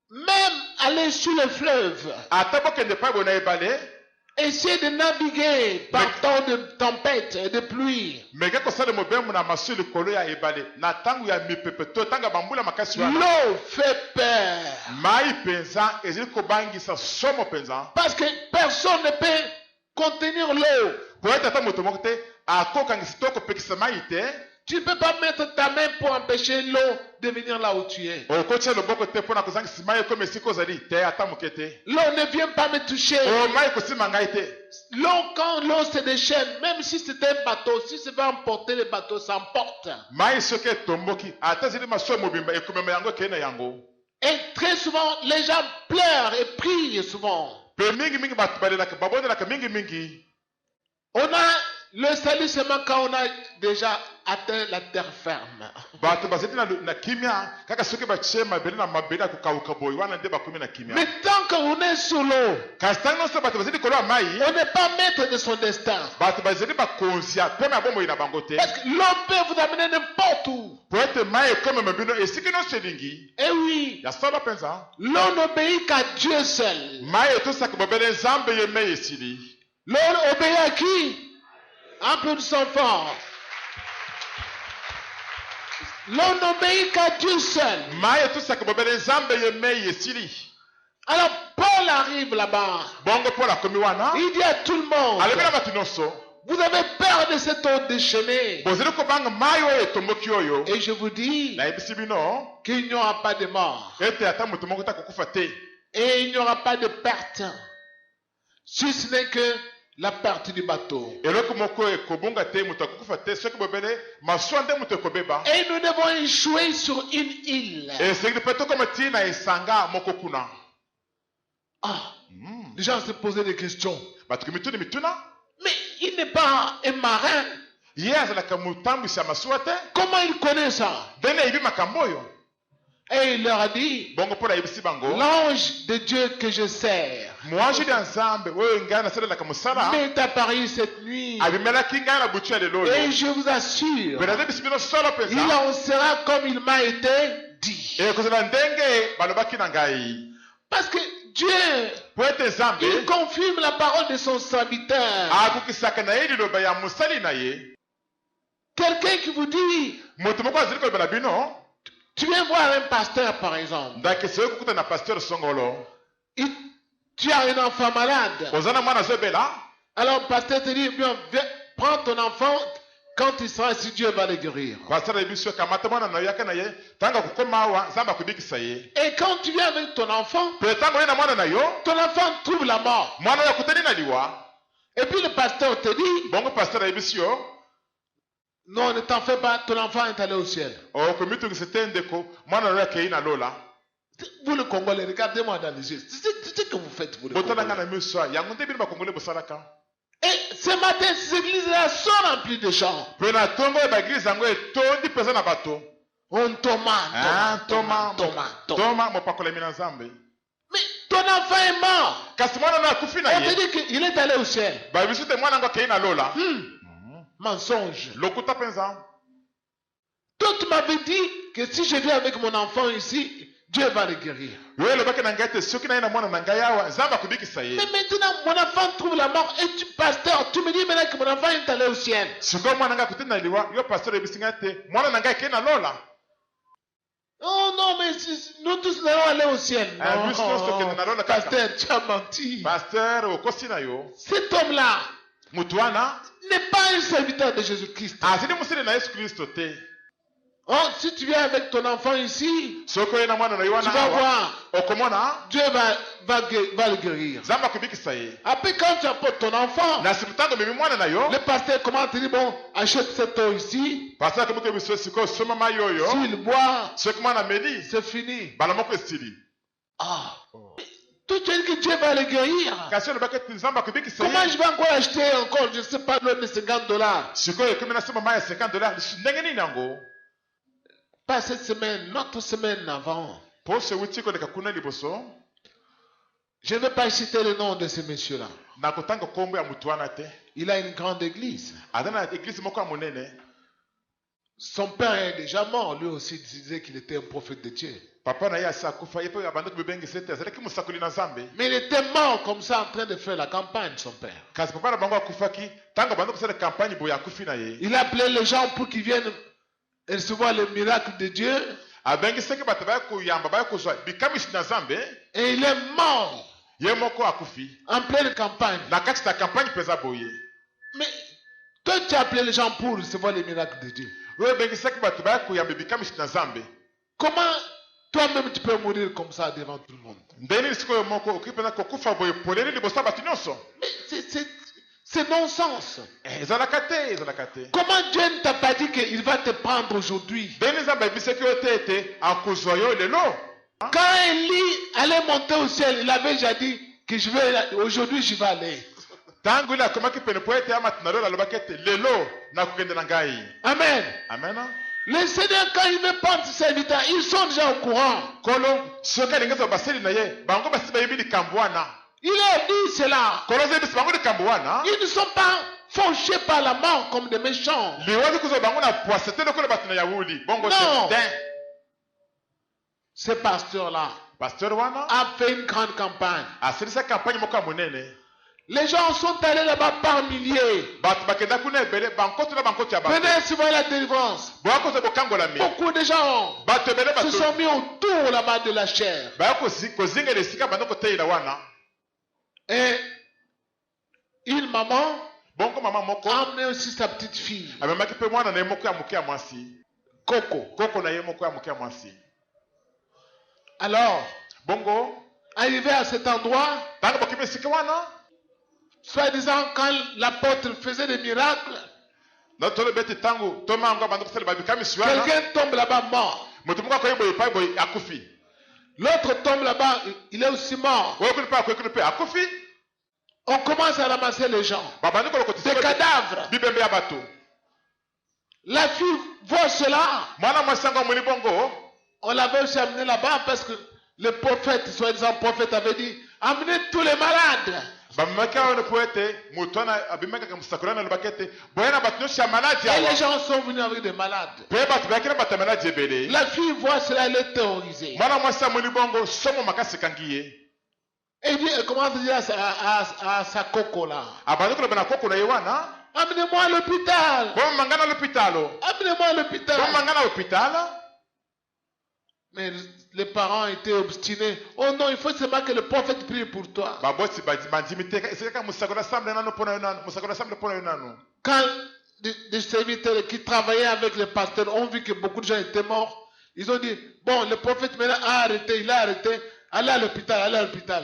B: Même aller sur le fleuve,
C: Ata bokende pa bona ebale
B: essayer de naviguer par temps de tempête et de pluie.
C: meke kosala mobembo na masu likolo ya ebale na ntango ya mipepe to tanga bambula makasi wana.
B: L'eau fait peur.
C: Mai penza ezali kobangisa somo penza.
B: Parce que personne ne peut contenir l'eau.
C: Po ete ata moto moko te akokangisa to kopekisa mai te.
B: Tu ne peux pas mettre ta main pour empêcher l'eau de venir là où tu es.
C: Okotia loboko te mpona kozangisa mai ekoma esika ozali te ata moke te.
B: L'eau ne vient pas me toucher.
C: O mai ekosima ngai te.
B: L'eau, quand l'eau se déchaîne, même si c'est un bateau, si ça va emporter le bateau, ça emporte.
C: Mai soki etomboki ata ezali masuwa mobimba ekomema yango ekei na yango.
B: Et très souvent, les gens pleurent et prient souvent.
C: Pe mingi bato balelaka babondelaka mingi.
B: On a le salut seulement quand on a déjà atteint la terre ferme.
C: Bato bazali na kimia kaka soki batie mabele na mabele akokauka boye wana nde bakomi na kimia.
B: Mais tant qu'on est sur l'eau,
C: Kasi ntango nyonso bato bazali likolo ya mai
B: on n'est pas maître de son destin.
C: bato bazali bakonzi ya pema ya bomoi na bango te.
B: Parce que l'eau peut vous amener n'importe où.
C: Po ete mai ekomema bino esika nyonso elingi
B: Eh oui,
C: ya sala mpenza.
B: l'eau n'obéit qu'à Dieu seul.
C: Mai etosaka bobele nzambe ye mei esili.
B: L'eau obéit à qui? Applaudissons fort. L'eau n'obéit qu'à Dieu seul.
C: Mai etosaka bobele nzambe ye mei esili.
B: Alors Paul arrive là-bas.
C: Bongo Paul akomi wana
B: Il dit à tout le monde,
C: alebi na bato nyonso
B: vous avez peur de cette eau déchaînée.
C: bozali kobanga mai oyo etomboki oyo.
B: Et je vous dis
C: Nayebisi bino
B: qu'il n'y aura pas de mort.
C: ete ata moto moko te akokufa te.
B: Et il n'y aura pas de perte. Si ce n'est que la perte du bateau.
C: Eloko moko ekobonga te moto akokufa te soki bobele masuwa nde moto ekobeba.
B: Et nous devons échouer sur une île.
C: Esengeli mpe tokoma ti na esanga moko kuna.
B: Ah, les gens se posaient des questions.
C: Bato mituna
B: Mais il n'est pas un marin.
C: ye azalaka motambwisi ya masuwa te.
B: Comment il connaît ça?
C: Ndenge ayebi makambo oyo.
B: Et il leur a dit,
C: Bongo Paul ayebisi bango
B: l'ange de Dieu que je sers
C: mwanji ya nzambe oyo ngai nasalelaka mosala
B: m'est apparu cette nuit.
C: abimelaki ngai na butu ya lelo oyo.
B: Et je vous assure,
C: Mpe nazebisi bino solo
B: il
C: mpenza
B: en sera comme il m'a été dit.
C: ekozala ndenge balobaki na ngai.
B: Parce que Dieu,
C: Po ete nzambe
B: il confirme la parole de son serviteur.
C: akokisaka na ye liloba ya mosali na ye.
B: Quelqu'un qui vous dit,
C: Moto moko azali kolobela bino
B: tu viens voir un pasteur par exemple.
C: ndakisa oyo kokuta na pasteur songolo.
B: Tu as un enfant malade.
C: Oza na mwana azobela
B: Alors le pasteur te dit, bien, viens, prends ton enfant, Quand il sera ici, Dieu va le guérir. Et quand tu viens avec ton enfant trouve la mort. Et puis le pasteur te dit, non, ne t'en fais pas, ton enfant est allé au ciel. Vous le Congolais, regardez-moi dans les yeux. C'est ce que vous faites, vous le Congolais. Et ce matin, ces églises-là sont remplies de gens. On Thomas. Mais ton enfant est mort. On te dit qu'il est allé au ciel. Mensonge. Toi, tu m'avais dit que si je viens avec mon enfant ici, Dieu va le guérir. Mais maintenant, mon enfant trouve la mort et tu, pasteur, tu me dis maintenant que mon enfant est allé au ciel. Oh non, mais nous tous allons aller au ciel. Non, pasteur, tu as menti. Cet homme-là n'est pas un serviteur de Jésus-Christ. Oh, si tu viens avec ton enfant ici, tu vas voir, Dieu va le guérir. Après, quand tu apportes ton enfant, le pasteur commence à te dire, bon, achète cette eau ici. S'il boit, c'est fini. Ah. Toi, tu dis que Dieu va le guérir. Comment je vais encore acheter encore, je ne sais pas, l'eau de $50? Pas cette semaine, notre semaine avant. Je ne vais pas citer le nom de ce monsieur-là. Il a une grande église. Son père est déjà mort. Lui aussi disait qu'il était un prophète de Dieu. Mais il était mort comme ça en train de faire la campagne, son père. Il appelait les gens pour qu'ils viennent recevoir le miracle de Dieu. Et il est mort en pleine campagne. Mais toi, tu as appelé les gens pour recevoir le miracle de Dieu. Comment toi-même tu peux mourir comme ça devant tout le monde? Mais c'est non-sens. Comment Dieu ne t'a pas dit qu'il va te prendre aujourd'hui? Quand Élie allait monter au ciel, il avait déjà dit que aujourd'hui je vais aller. Amen.
C: Amen.
B: Le Seigneur, quand il veut prendre ses serviteurs, ils sont déjà au courant. Il a dit cela. Ils ne sont pas fauchés par la mort comme des méchants. Non. Ce pasteur-là a fait une grande campagne. Les gens sont allés là-bas par milliers. Venez suivre la délivrance. Beaucoup de gens se sont mis autour là-bas de la chair. Et une maman a amené aussi sa petite fille. Coco. Alors, arrivé à cet endroit, soi-disant, quand l'apôtre faisait des miracles, quelqu'un tombe là-bas mort. L'autre tombe là-bas, il est aussi mort. On commence à ramasser les gens. Des cadavres. La fille voit cela. On l'avait aussi amené là-bas parce que le prophète, soi-disant prophète, avait dit, amenez tous les malades. Et les gens sont venus avec des malades. La fille voit cela, elle est terrorisée. Et elle commence à dire à sa coco là, amenez-moi à l'hôpital. Amenez-moi à l'hôpital. Mais les parents étaient obstinés. Oh non, il faut seulement que le prophète prie pour toi. Quand des serviteurs qui travaillaient avec les pasteurs ont vu que beaucoup de gens étaient morts. Ils ont dit, bon, le prophète maintenant a arrêté, il a arrêté, allez à l'hôpital, allez à l'hôpital.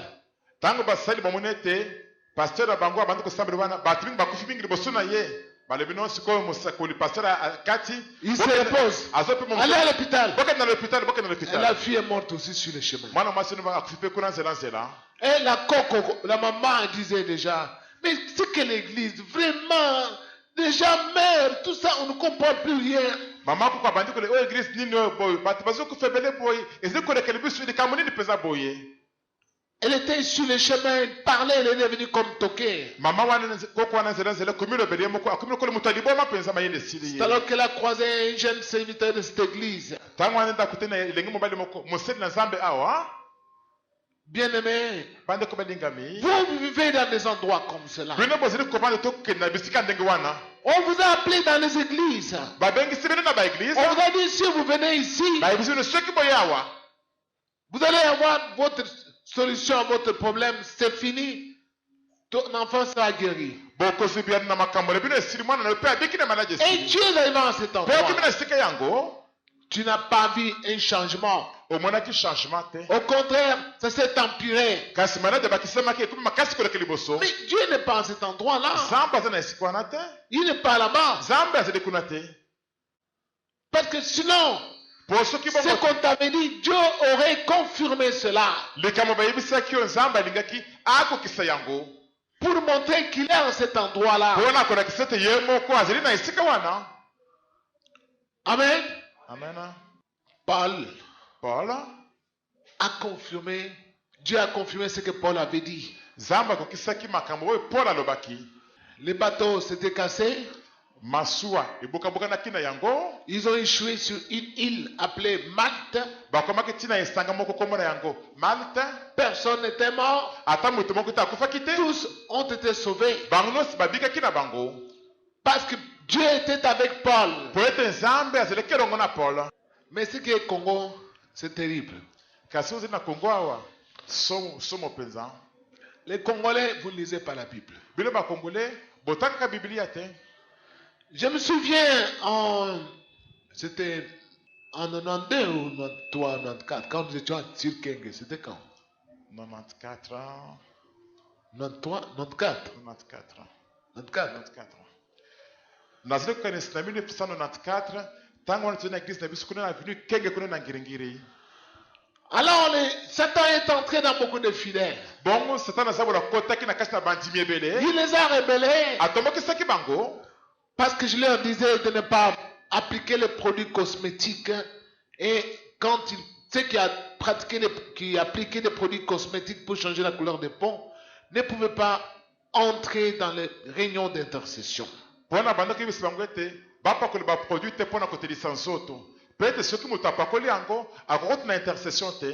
C: Tango basali bamonete pasteur bango abandu kusambira bana batimi bakufi mingi liboso na ye balebino siko musakoli pasteur kati
B: Il se repose. Allez à l'hôpital.
C: boka na l'hôpital
B: Et la fille est morte aussi sur le chemin.
C: mwana mwasi no akufipe kuna nzela
B: Et la coco, la maman disait déjà, mais c'est que l'église, vraiment, les gens meurent, tout ça, on ne comprend plus rien.
C: mama ko bandi ko le église nini boy bat bazo ku febele boy eziko le kelibisu de kamoni peza boye.
B: Elle était sur le chemin, elle parlait, elle est devenue comme toquée.
C: Mama wana koko wana nzela komilo bele moko akomilo ko le mutalibo mapenza mayele sili.
B: C'est alors qu'elle a croisé un jeune serviteur de cette église.
C: Tango wana ndakutena lengi mobali moko moseli na Nzambe awa.
B: Bien-aimé,
C: Bande ko balingami.
B: vous vivez dans des endroits comme cela.
C: Bino bozeli ko bande to ke na bisika ndenge wana.
B: On vous a appelé dans les églises.
C: Babengi sibene na ba église.
B: On vous a dit si vous venez ici,
C: Ba église ne soki boyawa.
B: vous allez avoir votre solution à votre problème, c'est fini. Ton enfant sera guéri.
C: Boko sibiana na makambo le bino esili mwana na pe abiki na malaje
B: Et
C: si.
B: tu es arrivé à cet
C: Pe
B: endroit.
C: kimi na sika yango.
B: Tu n'as pas vu un changement.
C: Au mona ki changement te.
B: Au contraire, ça s'est empiré.
C: Kasi malade bakisema ke kuma makasi ko le keliboso.
B: Mais Dieu n'est pas à cet endroit-là.
C: Zamba zana esiko wana te.
B: Il n'est pas là-bas.
C: Zamba zede kuna te.
B: Parce que sinon,
C: Po soki
B: ce
C: bongo
B: qu'on t'avait dit, Dieu aurait confirmé cela.
C: likamo bayebisa ki Nzamba alingaki akokisa yango.
B: Pour montrer qu'il est à cet endroit-là.
C: Pona kona kisete ye moko azeli na esika wana.
B: Amen.
C: Amen.
B: Paul
C: Paul
B: a confirmé, Dieu a confirmé ce que Paul avait dit.
C: Zamba kokisaki makambo oyo Paul alobaki.
B: Les bateaux s'étaient cassés.
C: Masuwa eboka na kina yango.
B: Ils ont échoué sur une île appelée Malte.
C: Bakomaki tina esanga moko komona yango Malte.
B: Personne n'était mort.
C: Ata moto moko ta akufaki te.
B: Tous ont été sauvés.
C: Bango nyonso babikaki na bango.
B: Parce que Dieu était avec Paul.
C: Po ete Nzambe azeleki elongo na Paul.
B: Mais ce qui est Congo, c'est terrible.
C: Kasi ozeli na Kongo awa somo penza.
B: Les Congolais, vous ne lisez pas la Bible.
C: Bino bakongolais botakaka Biblia te.
B: Je me souviens c'était en 92 ou 93, 94, quand nous étions à Tsirkenge. C'était quand?
C: 94 ans.
B: 93, 94.
C: 94. Nazali kokanisa na 1994 tango wana tuna église na biso kuna na avenue Kenge kuna na Ngiringiri.
B: Alors, Satan est entré dans beaucoup de fidèles.
C: Bongo Satan azabola kotaki na kasi na bandimi ebele.
B: Il les a rebellés.
C: Atomokisaki bango.
B: Parce que je leur disais de ne pas appliquer les produits cosmétiques. Et quand ceux qui appliquaient des produits cosmétiques pour changer la couleur des ponts ne pouvaient pas entrer dans les réunions d'intercession.
C: Pona bandaki biso bango ete bapakoli ba produit te pona kotelisa nzoto. Peut-être soki moto apakoli yango akokoti na intercession te.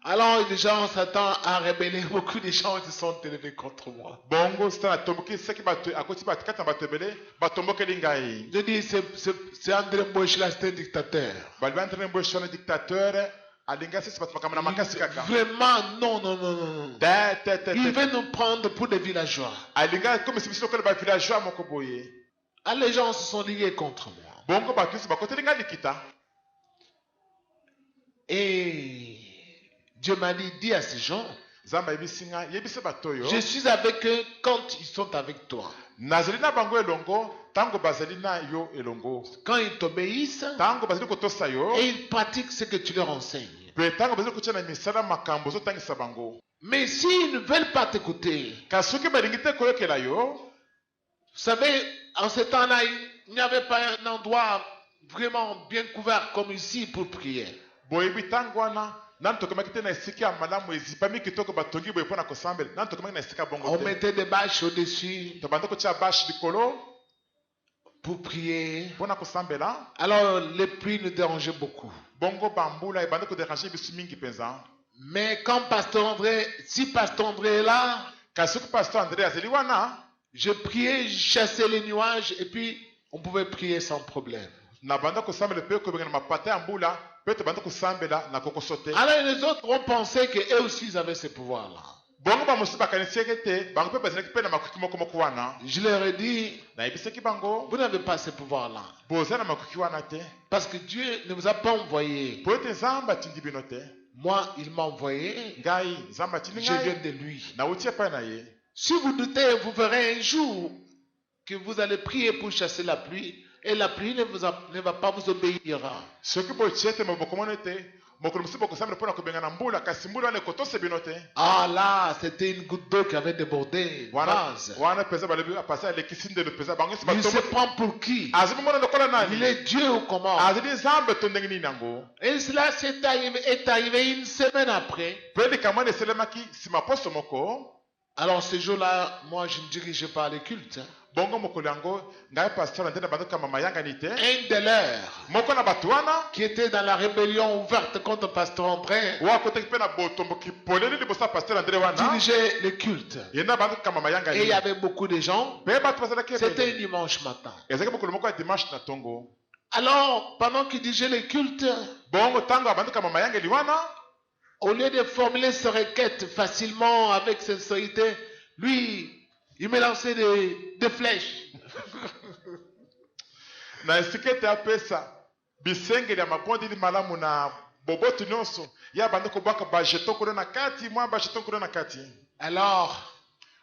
B: Alors les gens, Satan a rebellé, beaucoup de gens se sont élevés contre moi.
C: Bongo Satan atomboki seki bato akoti bato kata bato ebele batombokeli ngai.
B: Je dis c'est André Mboshila, c'est un dictateur.
C: Bali André Mboshila dictateur alinga sisi bato makamana makasi kaka.
B: Vraiment non. Il veut nous prendre pour des villageois.
C: Alinga comme si biso kola ba villageois moko boye.
B: Ah, les gens se sont liés contre moi.
C: Bongo bato sisi bakoteli ngai likita.
B: Et Dieu m'a dit, dis à ces gens,
C: Zamba ebisinga yebise batoyo.
B: je suis avec eux quand ils sont avec toi.
C: Nazali na bango elongo tango bazali na yo elongo.
B: Quand ils t'obéissent
C: Tango bazali kotosa yo.
B: et ils pratiquent ce que tu leur enseignes.
C: Pe tango bazali kotia na misala makambo zo tangisa bango.
B: Mais s'ils ne veulent pas t'écouter,
C: Kasuki balingi te koyokela yo.
B: vous savez, en ce temps-là, il n'y avait pas un endroit vraiment bien couvert comme ici pour prier.
C: Boyebi tango wana nan tokomaki te na esika ya malamu ezipami kitoko batongi boye mpona kosambela nan tokomaki na esika bongo
B: On
C: te.
B: mettait des bâches au-dessus
C: Tobanda kotia bashe likolo
B: pour prier.
C: mpona kosambela.
B: Alors les pluies nous dérangeaient beaucoup.
C: Bongo bambula ebanda koderange biso mingi mpenza.
B: Mais quand si Pasteur André est là,
C: Kasi soki pasteur André azali wana
B: je priais, je chassais les nuages et puis on pouvait prier sans problème.
C: na banda kosambela mpe kobenga na mapata ya mbula mpe tobanda kosambela na kokoso te.
B: Alors les autres ont pensé qu'eux aussi ils avaient ce pouvoir-là.
C: bongo bamosusu bakanisi ete te bango mpe bazalaki mpe na makoki moko wana
B: Je leur ai dit,
C: nayebisaki bango
B: vous n'avez pas ce pouvoir-là.
C: boza na makoki wana te
B: Parce que Dieu ne vous a pas envoyé.
C: po ete nzambe atindi bino te
B: Moi, il m'a envoyé.
C: ngai nzambe atindi
B: Je viens
C: ngai
B: de lui.
C: nauti epai na ye
B: Si vous doutez, vous verrez un jour que vous allez prier pour chasser la pluie et la pluie ne va pas vous obéir.
C: soki botia ete bokomona ete mokolo mosusu bokosambela mpo na kobenga na mbula kasi mbula wana ekotose bino te
B: Ah là, c'était une goutte d'eau qui avait débordé. Vase.
C: wana mpenza balobi apasi alekisi ndelo mpenza bango nyonso
B: Il se
C: batombo
B: prend pour qui?
C: azali mona lokola
B: Il
C: nani
B: est Dieu ou comment?
C: azali nzambe to ndenge nini yango
B: Et cela est arrivé une semaine après.
C: mpe likambo wana esalemaki nsima poso moko
B: Alors ce jour-là, moi je ne dirigeais pas le culte.
C: bongo mokolo yango ngai pasteur nde na bandokama mayangani te
B: Un de leurs
C: moko na bato wana
B: qui était dans la rébellion ouverte contre Pasteur André
C: oyo akotaki mpe na botomboki poleli liboso ya pasteur andre wana
B: dirigeait le culte.
C: ye na bandokama
B: Et il
C: mayangani
B: y avait beaucoup de gens.
C: mpe bato bazalaki
B: C'était
C: ebele
B: un dimanche matin.
C: ezalaki mokolo moko ya dimanche na ntongo
B: Alors, pendant qu'il dirigeait le culte,
C: bongo ntango ya bandokama mayangeli wana
B: au lieu de formuler ses requêtes facilement avec sincérité, lui, il me lançait des flèches.
C: na esika ete apesa bisengeli ya mabondeli malamu na boboto nyonso ye abandi kobwaka bajeton kuna na kati mwa bajeton kuna na kati
B: Alors,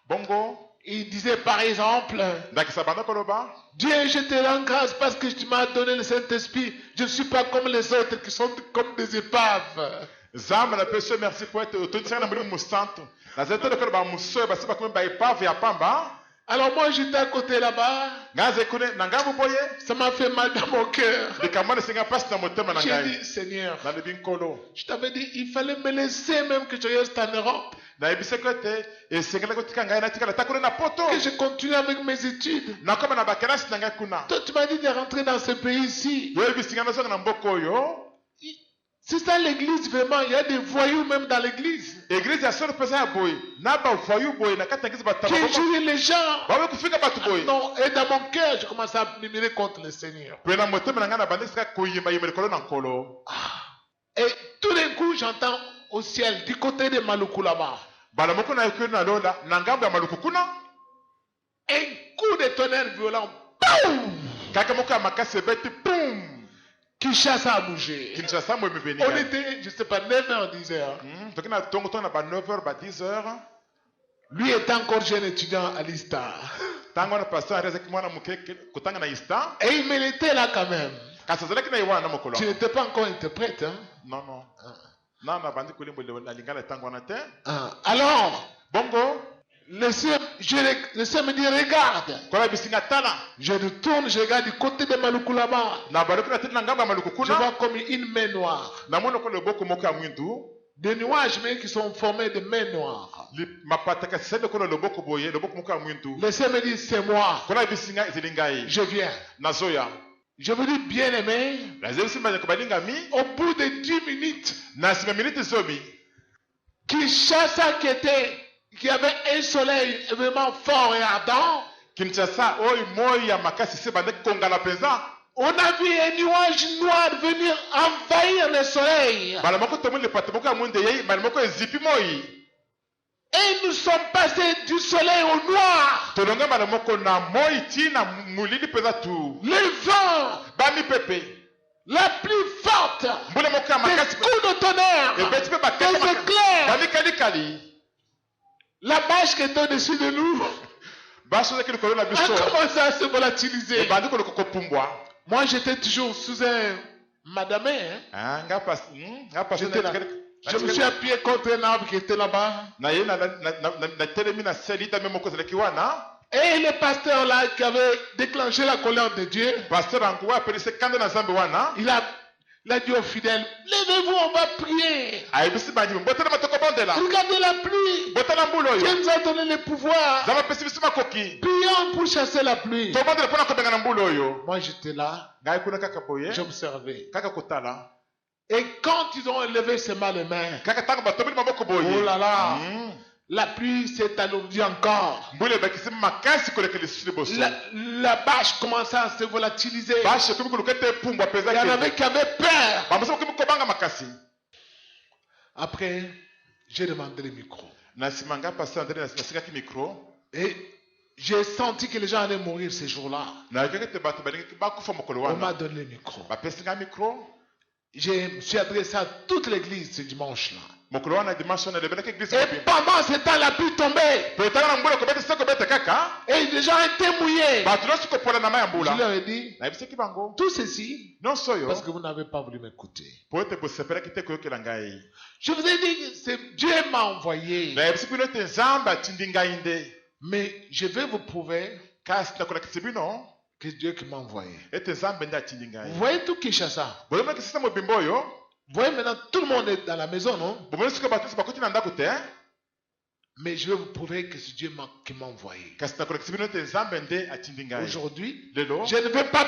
C: bongo
B: il disait par exemple,
C: ndakisa banda koloba
B: Dieu, je te rends grâce parce que tu m'as donné le Saint-Esprit. Je ne suis pas comme les autres qui sont comme des épaves.
C: nzambe napesi yo merci po ete otonisaka na molimo mosantu nazali te lokola bamosoyo basi bakomi baepave ya pamba
B: Alors moi, j'étais à côté là-bas.
C: ngai azali kuna na ngambu boye
B: Ça m'a fait mal dans mon cœur.
C: likambo wana esenga mpasi na motema na
B: J'ai
C: ngai
B: dit, Seigneur,
C: nalobi nkolo
B: je t'avais dit, il fallait me laisser même que je reste en Europe.
C: nayebisaki ete esengelaki kotika ngai natikala ta kuna na poto
B: Que je continue avec mes études.
C: nakoma na bakelasi na ngai kuna
B: Toi, tu m'as dit de rentrer dans ce pays-ci.
C: yo yebisi ngai nazonga na mboka oyo
B: C'est ça l'église, vraiment. Il y a des voyous même dans l'église.
C: eglize ya solo mpenza ya boye na bavoyu boye na kati na eglize
B: Qui injurient les gens.
C: bawe kufika bato boye
B: Non, et dans mon cœur, je commence à murmurer contre le Seigneur.
C: mpe na motema na ngai na bandi esika koyimbayimba likolo na nkolo
B: Et tout d'un coup, j'entends au ciel, du côté de Maluku là-bas,
C: bala moko na yoki na lola na ngambo ya maluku kuna
B: un coup de tonnerre violent. Boum!
C: kaka moko ya makasi ebeti pum
B: Kinshasa a bougé.
C: kinshasa mo emebeni
B: On était, je ne sais pas, 9h, 10h.
C: toki na ntongo to na ba 9h ba 10h
B: Lui était encore jeune étudiant à l'ISTA.
C: ntango wana pasteur ari azalaki mwana moke kotanga na ista
B: Et il méritait là quand même.
C: kasi azalaki na ye wana na mokolo
B: Tu n'étais pas encore interprète. Hein?
C: non nana bandi kolimbo na lingala ntango wana te
B: Alors,
C: bongo
B: le Seigneur me dit, regarde.
C: kola bisinga tala
B: Je retourne, je regarde du côté de Maluku là-bas.
C: na baloki na tete na ngambo ya maluku
B: Je
C: kuna
B: vois comme une main noire.
C: namoni lokola loboko moko ya mwindu
B: Des nuages mais qui sont formés de mains noires.
C: mapata kasi sali lokola loboko boye loboko moko ya mwindu
B: Le Seigneur me dit, c'est moi.
C: kola bisinga ezeli ngai
B: Je viens.
C: nazoya
B: Je vous dis, bien aimé,
C: nazeli bandeko balingami
B: au bout de 10 minutes,
C: na nsima miniti zomi
B: Kinshasa qui avait un soleil vraiment fort et ardent,
C: kinshasa oyo moi ya makasi se bandeki kongala mpenza
B: on a vu un nuage noir venir envahir le soleil.
C: mbala moko tomoni lipata moko ya mwindu eyei mbala moko ezipi moi
B: Et nous sommes passés du soleil au noir.
C: tolonga mbala moko na moi ti na molili mpenza tu
B: Le vent,
C: bamipepe
B: la plus forte,
C: mbula moko ya
B: des
C: makasi
B: coups de tonnerre,
C: ebeti mpe
B: des
C: bakasi
B: éclairs.
C: bamikalikali
B: La bâche qui était au-dessus de nous
C: baso ezaki likolo na
B: a
C: biso
B: commencé à se volatiliser.
C: ebandi koloko kopumbwa
B: Moi, j'étais toujours sous un madamé. Hein?
C: nga pasi
B: J'étais là. Je me suis appuyé contre un arbre qui était là-bas.
C: na ye natelemi na se litame moko ezalaki wana
B: Et le pasteur là qui avait déclenché la colère de Dieu,
C: paster ango apelisi kanda na nzambe wana
B: il a dit aux fidèles, levez-vous, on va prier.
C: ayebisi bandimi botelema tokobondela
B: Regardez la pluie.
C: botela mbula oyo
B: Dieu nous a donné le pouvoir.
C: nzambe apesi biso makoki
B: Prions pour chasser la pluie.
C: tobondela mpona kobenga na mbula oyo
B: Moi, j'étais là,
C: ngai kuna kaka boye
B: j'observais.
C: kaka kotala
B: Et quand ils ont levé ses mains les mains,
C: kaka ntango batombeli maboko boye
B: oh là là, la pluie s'est alourdie encore.
C: mbula ebakisi makasi koleka lisusu liboso
B: La bâche commençait à se volatiliser.
C: bashe ekomi koluka ete epumbwa
B: Il y en
C: mpenza
B: avait qui avaient peur.
C: bamosi bakomi kobanga makasi
B: Après, j'ai demandé le micro.
C: Na simanga pasteur André na ki micro.
B: Et j'ai senti que les gens allaient mourir ces jours-là.
C: Na keke bato balingi bakufa mokolo
B: On m'a
C: wana.
B: donné le micro.
C: Ba pesinga micro.
B: Je me suis adressé à toute l'église ce dimanche-là.
C: Mokolo wana dimanche na lebelaka église
B: Et
C: ko.
B: pendant ce temps, la pluie tombait.
C: Petaka na mbula ko beta sako beta kaka.
B: Et les gens étaient mouillés.
C: Bato no siko pola na mai
B: Je
C: mbula.
B: leur ai dit,
C: Na biseki bango.
B: tout ceci,
C: Non soyo.
B: parce que vous n'avez pas voulu m'écouter.
C: Pote bo sepela kite ko yokela ngai.
B: Je vous ai dit que c'est Dieu m'a envoyé.
C: Na biseki no te nzamba tindi ngai nde.
B: Mais je vais vous prouver
C: Kasi na kola kisibino.
B: que c'est Dieu qui m'a envoyé.
C: Ete nzambe nda tindi
B: Vous
C: ngai.
B: voyez tout Kinshasa.
C: Boloma kisisa mo bimbo yo.
B: Vous voyez maintenant, tout le monde est dans la maison, non?
C: Bomoni siko bato bakoti na ndako te.
B: Mais je vais vous prouver que c'est Dieu qui m'a envoyé.
C: Kasi na kola kisibino te nzambe nde atindi ngai.
B: Aujourd'hui,
C: Lelo.
B: je ne vais pas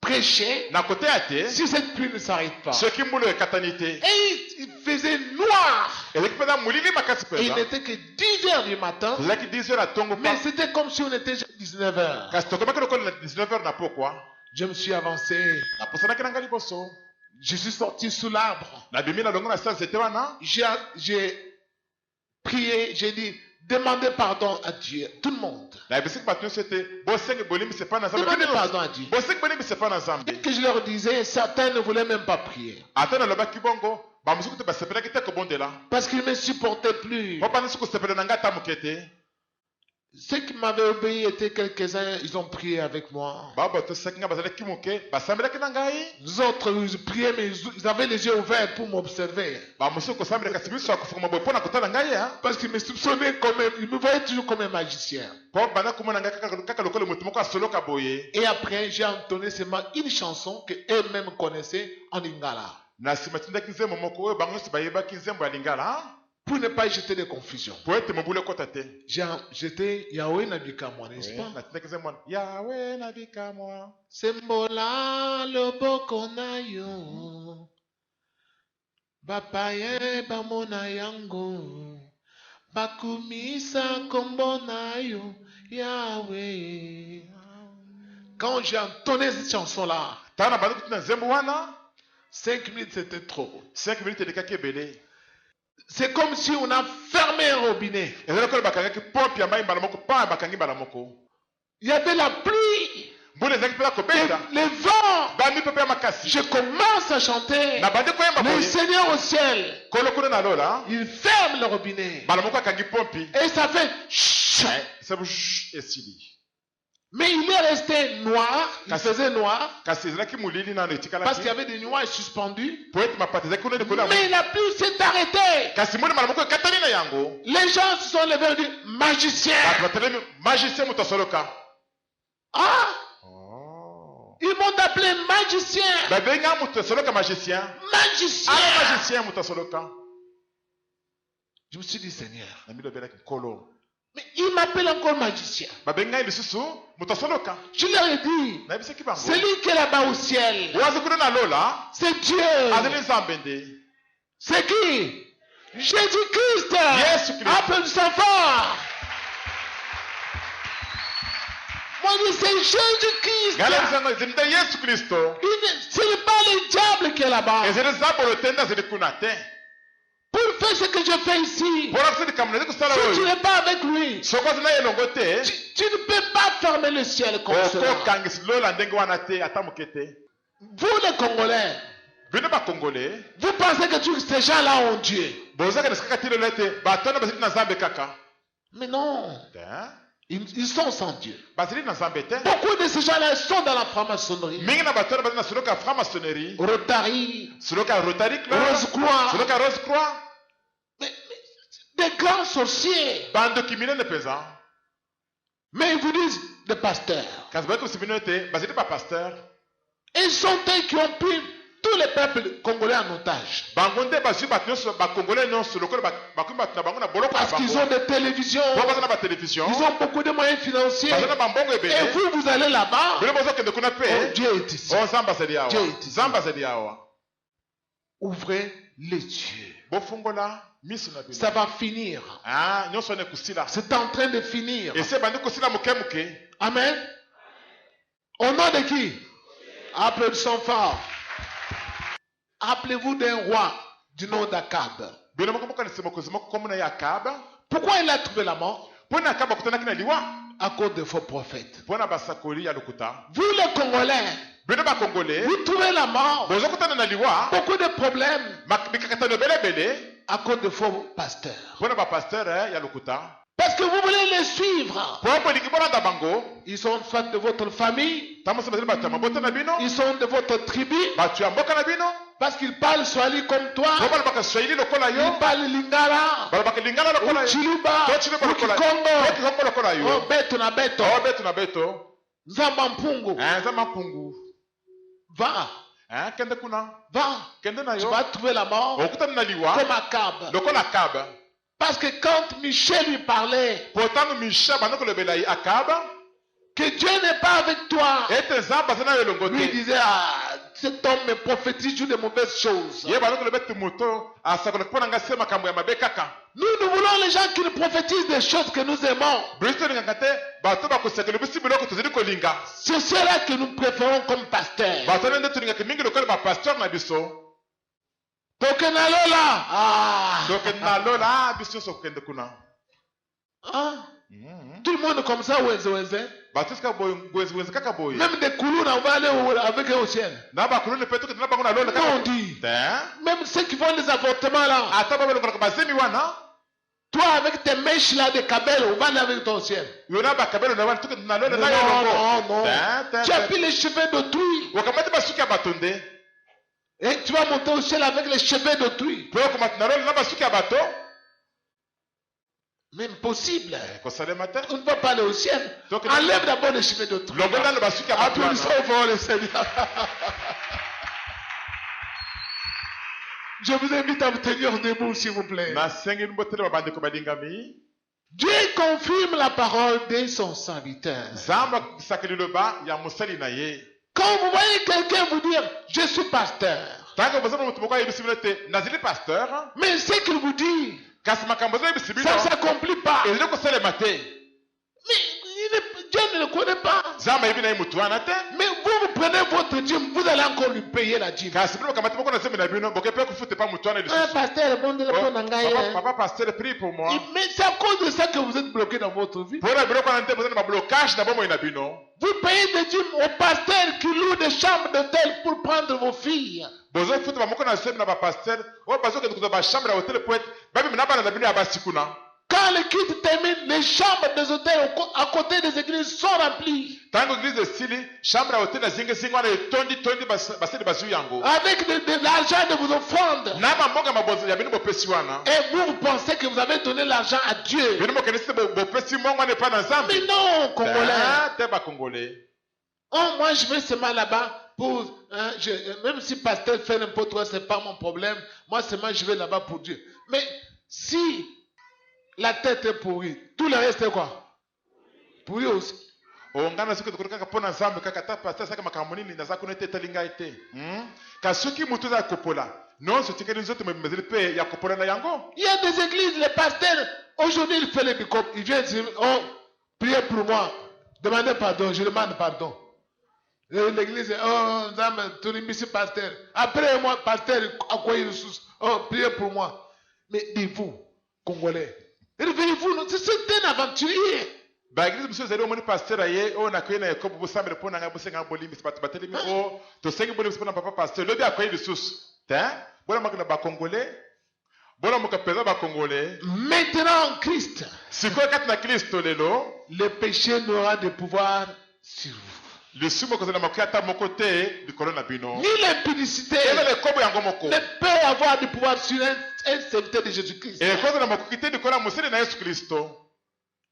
B: prêcher
C: Na kote ate.
B: si cette pluie ne s'arrête pas.
C: Soki mbula ekatani te.
B: Et il faisait noir.
C: Eleki peza mulili makasi
B: Et il
C: peza.
B: n'était que 10 heures du matin.
C: Leki 10h à tongo
B: Mais
C: pa.
B: c'était comme si on était 19 heures.
C: Kasi tokomaki lokola na 19h na pokwa.
B: Je me suis avancé.
C: Na posanaki na ngai liboso.
B: Je suis sorti sous l'arbre.
C: Na bimi na longo na sasa zete wana.
B: J'ai prié. J'ai dit, demandez pardon à Dieu. Tout le monde.
C: Na bisiki bato nyonso ete bosenge bolimi sepa na nzambe.
B: Demandez pardon à Dieu.
C: Bosenge bolimi sepa na nzambe.
B: Et que je leur disais, certains ne voulaient même pas prier.
C: Ata nalobaki bongo bamosuku te basepelaki te kobondela.
B: Parce qu'ils ne me supportaient plus.
C: Po bandi suku sepela na ngai ata moke te.
B: Ceux qui m'avaient obéi étaient quelques-uns. Ils ont prié avec moi.
C: Bao bato saki ngai bazalaki moke basambelaki na ngai.
B: Les autres, ils priaient, mais ils avaient les yeux ouverts pour m'observer.
C: Bamosuku kosambela kasi biso akofungama boye mpona kotala ngai ya.
B: Parce qu'ils me soupçonnaient comme ils me voyaient toujours comme un magicien.
C: Po banda komona ngai kaka lokola moto moko asoloka boye.
B: Et après, j'ai entonné seulement une chanson que eux-mêmes connaissaient en lingala.
C: Na nsima tindaki nzembo moko oyo bango nyonso bayebaki nzembo ya lingala.
B: Pour ne pas jeter de confusion.
C: Po ete mobulu ekota te.
B: J'étais Yahweh Nabika, moi, n'est-ce pas?
C: natindaki nzembo wana yawe nabika mwa.
B: Sembola loboko na yo. Bapaye bamona yango. Bakumisa kombo na yo. Yahweh. Quand j'ai entonné cette chanson-là,
C: Tana na bandi kutina nzembo wana
B: 5 minutes c'était trop.
C: 5 minutes elekaki ebele.
B: C'est comme si on a fermé un robinet.
C: Eza lokola bakangaki pompe ya mai mbala moko pa bakangi mbala moko.
B: Il y avait la pluie,
C: Mbula ezalaki mpela kobeta.
B: les vents.
C: Bami mpe ya makasi.
B: Je commence à chanter.
C: Na bandi koyemba
B: Le
C: boye.
B: Seigneur au ciel,
C: Kolo kuna na lola.
B: il ferme le robinet.
C: Mbala moko akangi pompi.
B: Et ça fait chut.
C: Sabu esili.
B: Mais il est resté noir, il faisait noir,
C: Kasi ezalaki mulili na
B: parce qu'il y
C: etikalaki.
B: avait des nuages suspendus.
C: Po ete mapata ezalaki kuna likolo ya
B: Mais la pluie s'est arrêtée.
C: kasi mbula mbala moko ekatani na yango.
B: Les gens se sont levés et dit, magicien.
C: Bato batelemi magicien moto asoloka.
B: Ah,
C: Oh.
B: ils m'ont appelé magicien.
C: Babenga moto asoloka magicien.
B: Magicien.
C: Ala magicien moto asoloka.
B: Je me suis dit, Seigneur,
C: Na milo belaki kolo.
B: mais il m'appelle encore magicien.
C: Babenga lisusu moto asoloka.
B: Je leur ai dit,
C: Na biseki bango.
B: c'est lui qui est là-bas au ciel.
C: Wazi kuna na lola.
B: C'est Dieu.
C: Azali nzambe nde.
B: C'est qui? Jésus-Christ.
C: Jésus-Christ.
B: Applaudissons fort. Moi, je dis, c'est Jésus-Christ.
C: Ngala mzango ezali nde Yesu Kristo.
B: Ce n'est pas le diable qui est là-bas.
C: Ezali nzambe lotenda ezali kuna te.
B: Pour faire ce que je fais ici,
C: Mpona kusudi kamuna ezali kusala
B: si tu
C: oyo.
B: n'es pas avec lui,
C: Soko azali na ye elongo te.
B: tu ne peux pas fermer le ciel comme cela.
C: Okokangisi lola ndenge wana te ata moke te.
B: Vous, les Congolais,
C: Bino bakongole.
B: vous pensez que tous ces gens-là ont Dieu.
C: Bozaka na sikaka tilo lete. Batona bazali na nzambe kaka.
B: Mais non,
C: Te.
B: ils sont sans Dieu.
C: Bazali na nzambe te.
B: Beaucoup de ces gens-là sont dans la franc-maçonnerie.
C: Mingi na batona bazali na soloka ya franc-maçonnerie.
B: Rotary,
C: Soloka ya Rotary Club.
B: Rose-Croix,
C: Soloka ya Rose Croix.
B: des grands sorciers.
C: Bandoki minene peza.
B: Mais ils vous disent des pasteurs.
C: Kasi bato sibino te. Bazali pa pasteur.
B: Ils sont eux qui ont pris tous les peuples congolais en otage.
C: Bango nde bazwi bato nyonso bakongolais nyonso lokola bakumi bato na bango na boloko na
B: Parce qu'ils ont
C: bango.
B: des télévisions,
C: Po baza na batélévision.
B: ils ont beaucoup de moyens financiers.
C: Baza na bambongo
B: Et
C: ebele.
B: vous, vous allez là-bas.
C: Bino bozokende kuna
B: Oh,
C: pe.
B: Dieu est ici.
C: O nzambe azali awa.
B: Dieu est ici.
C: Nzambe azali awa.
B: Ouvrez les yeux.
C: Bofungola miso na
B: Ça
C: bino.
B: va finir.
C: Ah, nyonso ne kusila.
B: C'est en train de finir.
C: Ese bandi kusila moke moke.
B: Amen. Au nom de qui? Applaudissons fort. Appelez-vous d'un roi du nom d'Akab.
C: bino mokomoka nisema kozima komuna ya Akaba.
B: Pourquoi il a trouvé la mort?
C: Pona Akaba kutana kina liwa.
B: À cause de faux prophètes.
C: Pona basakoli ya lokuta.
B: Vous les Congolais,
C: Bino ba Congolais.
B: vous trouvez la mort.
C: Bozo kutana na liwa.
B: Beaucoup de problèmes
C: Makikata no bele bele.
B: à cause de faux pasteurs.
C: Pona ba pasteur ya lokuta.
B: Parce que vous voulez les suivre.
C: Popo likibona da bango.
B: Ils sont soit de votre famille,
C: Tamo se bazili batama bota na bino.
B: ils sont de votre tribu,
C: Batu ya mboka na bino.
B: parce qu'ils parlent Swahili comme toi,
C: Popo baka Swahili lokola yo.
B: ils parlent Lingala,
C: Baka lingala lokola
B: ou
C: yo.
B: Chiluba,
C: To Chiluba
B: ou
C: lokola yo.
B: Kikongo,
C: To Kikongo lokola yo.
B: oh beto na beto,
C: Oh betu na beto.
B: Nzamba Mpungu.
C: Nzama pungu.
B: Va,
C: Kende kuna.
B: va,
C: Kende na
B: tu
C: yo.
B: vas trouver la mort
C: Okutana na liwa.
B: comme Akab.
C: Lokola Akaba.
B: Parce que quand Michel lui parlait
C: Pourtant Misha banoko lebela yi Akaba.
B: que Dieu n'est pas avec toi,
C: Ete zamba zana yo
B: lui
C: longote.
B: disait, ah, cet homme me prophétise de mauvaises choses.
C: Ye banoko lebete moto asakola pona ngase makambo ya mabe kaka.
B: Nous voulons les gens qui nous prophétisent des choses que nous aimons.
C: Bristo ngakate bato bakosekele bisi biloko tozeli kolinga.
B: C'est cela que nous préférons comme pasteur.
C: Bato nende tulinga mingi lokola ba pasteur na biso.
B: Tokenalola. Ah.
C: Donc na lola biso so kende kuna.
B: Ah. Tout le monde comme ça, oueze.
C: Bato ska boy wezi kaka boy.
B: Même des coulous, on va aller avec eux au ciel.
C: Na ba kulune peto ke na bango na lola
B: Non,
C: kaka.
B: on dit.
C: Hein?
B: Même ceux qui font des avortements là.
C: Ata ba lokola bazemi wana.
B: Toi, avec tes mèches là de cabelle, on va aller avec ton ciel.
C: Yona ba kabelo na wana tuke na lola na yo
B: Non.
C: longo.
B: Tu as pris les cheveux d'autrui.
C: Wakamati basuki ya batonde.
B: Et tu vas monter au ciel avec les cheveux d'autrui.
C: Po komati na lola na basuki ya bato.
B: Même possible.
C: Kosale matin.
B: On ne va pas aller au ciel.
C: Donc,
B: Enlève d'abord les cheveux d'autrui.
C: Longo na basuki ya bato.
B: Applaudissons pour le Seigneur. Je vous invite à vous tenir debout, s'il vous plaît.
C: Na sengi mbotele babande ko balingami.
B: Dieu confirme la parole de son serviteur.
C: Zamba sakeli loba ya musali na ye.
B: Quand vous voyez quelqu'un vous dire, je suis pasteur,
C: Tango bozama mutu moko yebisimilete nazili pasteur.
B: mais ce qu'il vous dit,
C: Kasi makambo zo yebisimilo.
B: ça ne s'accomplit pas.
C: Ezili kosalema te.
B: Mais Dieu ne le connaît pas.
C: Zamba yebi na ye mutu wana te.
B: Mais vous prenez votre dîme, vous allez encore lui payer la dîme.
C: Kasi bilo kamati moko na zemi na bino boke pe kufute pa mutu wana
B: Un
C: lisusu.
B: pasteur, bon de la
C: Papa pasteur prie pour moi.
B: Mais c'est à cause de ça que vous êtes bloqué dans votre vie.
C: Pour la biloko na nte bozana ba blocage na bomo ina bino.
B: Vous payez des dîmes aux pasteurs qui louent des chambres d'hôtel pour prendre vos filles.
C: Bozo futa ba moko na zemi na ba pasteur. O bazo ke kuzo ba chambre ya hotel poète. Babi mina bana na bino ya basikuna.
B: Quand les cultes terminent, les chambres des hôtels à côté des églises sont remplies.
C: Tango église de Sili, chambre ya hotel na zinge zinga wana tondi baseli bazu yango.
B: Avec de l'argent de vos offrandes.
C: Na ba mboka mabozo ya bino bopesi wana.
B: Et vous pensez que vous avez donné l'argent à Dieu.
C: Bino mokenisi bopesi mongo wana pa na Nzambe.
B: Mais non, Congolais.
C: Te ba Congolais.
B: Oh, moi je vais seulement là-bas pour... même si pasteur fait n'importe quoi, ce n'est pas mon problème. Moi seulement je vais là-bas pour Dieu. Mais si la tête est pourrie, tout le reste est quoi? Pourri aussi.
C: Ongana siku tukuru kaka pona Nzambe kaka ta pasteur saka makambo nini na zako nete talinga ite. Kasuki mutu za kopola. Non sotikeli nzoto mezeli pe ya kopola na yango.
B: Il y a des églises, les pasteurs, aujourd'hui il fait les bicop, il vient dire, oh, priez pour moi, demandez pardon, je demande pardon. L'église, oh, tout le monde pasteur. Après moi, pasteur, à quoi il sous? Oh, priez pour moi. Mais dites-vous, Congolais, réveillez-vous, c'est un aventurier.
C: Ba église monsieur zali omoni pasteur aye o na kwena yakobo busambere pona nga busenga bolimi sipatu batelemi o to sengi bolimi sipona papa pasteur lobi akoyi lisusu. Ta? Bona makina ba Congolais. Bona mukapeza ba Congolais.
B: Maintenant en Christ,
C: Sikoyo kati na Kristo lelo,
B: le péché n'aura de pouvoir sur vous.
C: le sumo kozala makata moko te likolo na bino.
B: Ni l'impudicité
C: Ela le kobo yango moko.
B: ne peut avoir de pouvoir sur un serviteur de Jésus-Christ.
C: E kozala makoki te likolo ya mosali na Yesu Kristo.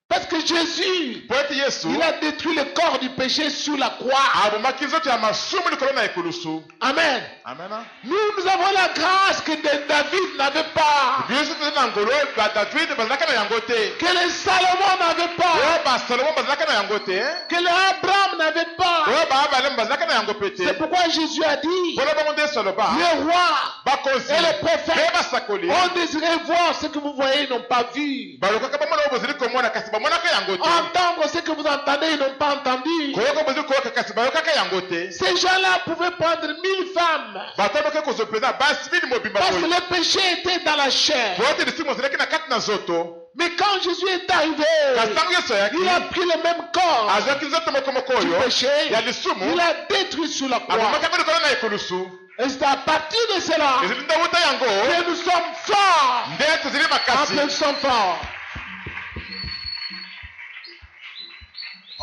B: Parce que Jésus,
C: Po ete Yesu
B: il a détruit le corps du péché sur la croix.
C: abomaki nzoto ya masumu likolo na ekulusu.
B: Amen.
C: Amen.
B: Nous avons la grâce que David n'avait pas.
C: Biso tozali na ngolo ba David bazalaka na yango te.
B: Que les Salomon n'avaient pas.
C: Oyo ba Salomo bazalaka na yango te.
B: Que les Abraham n'avaient pas.
C: Oyo ba Abraham bazalaka na yango pe te.
B: C'est pourquoi Jésus a dit,
C: Mpona bango nde soloba
B: les rois
C: bakonzi
B: et les prophètes
C: pe basakoli
B: ont désiré voir ce que vous voyez, ils n'ont pas vu.
C: balokaka bamona oyo bozali komona kasi bamonaka yango te.
B: Entendre ce que vous entendez, ils n'ont pas entendu.
C: koyoka bozali koyoka kasi bayokaka yango te.
B: Ces gens-là pouvaient prendre 1000 femmes.
C: bato bakoki kozopeza basi mini mobimba
B: Parce que
C: boye
B: le péché était dans la chair. chair.
C: vote lisimo ezalaki na kati na nzoto
B: Mais quand Jésus est arrivé,
C: kasi ntango yesu ayaki
B: il a pris le même corps
C: azwaki nzoto moko
B: du
C: oyo
B: péché.
C: ya lisumu
B: Il a détruit sur la croix.
C: amemaki yango likolo na ekulusu
B: Et c'est à partir de cela
C: ezali nde wuta yango
B: que nous sommes forts.
C: nde tozali makasi
B: Applaudissons fort.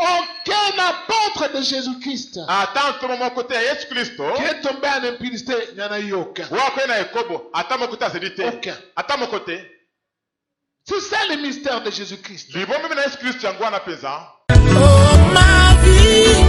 B: Aucun apôtre de Jésus-Christ
C: ata ntomo moko te ya yesu kristo
B: qui est tombé en impudicité, il n'y en a eu aucun.
C: oyo akoyi na ekobo ata moko te azali te
B: Aucun.
C: ata moko te
B: C'est ça le mystère de Jésus-Christ.
C: libombi na yesu kristo yango wana mpenza
D: Oh, ma vie,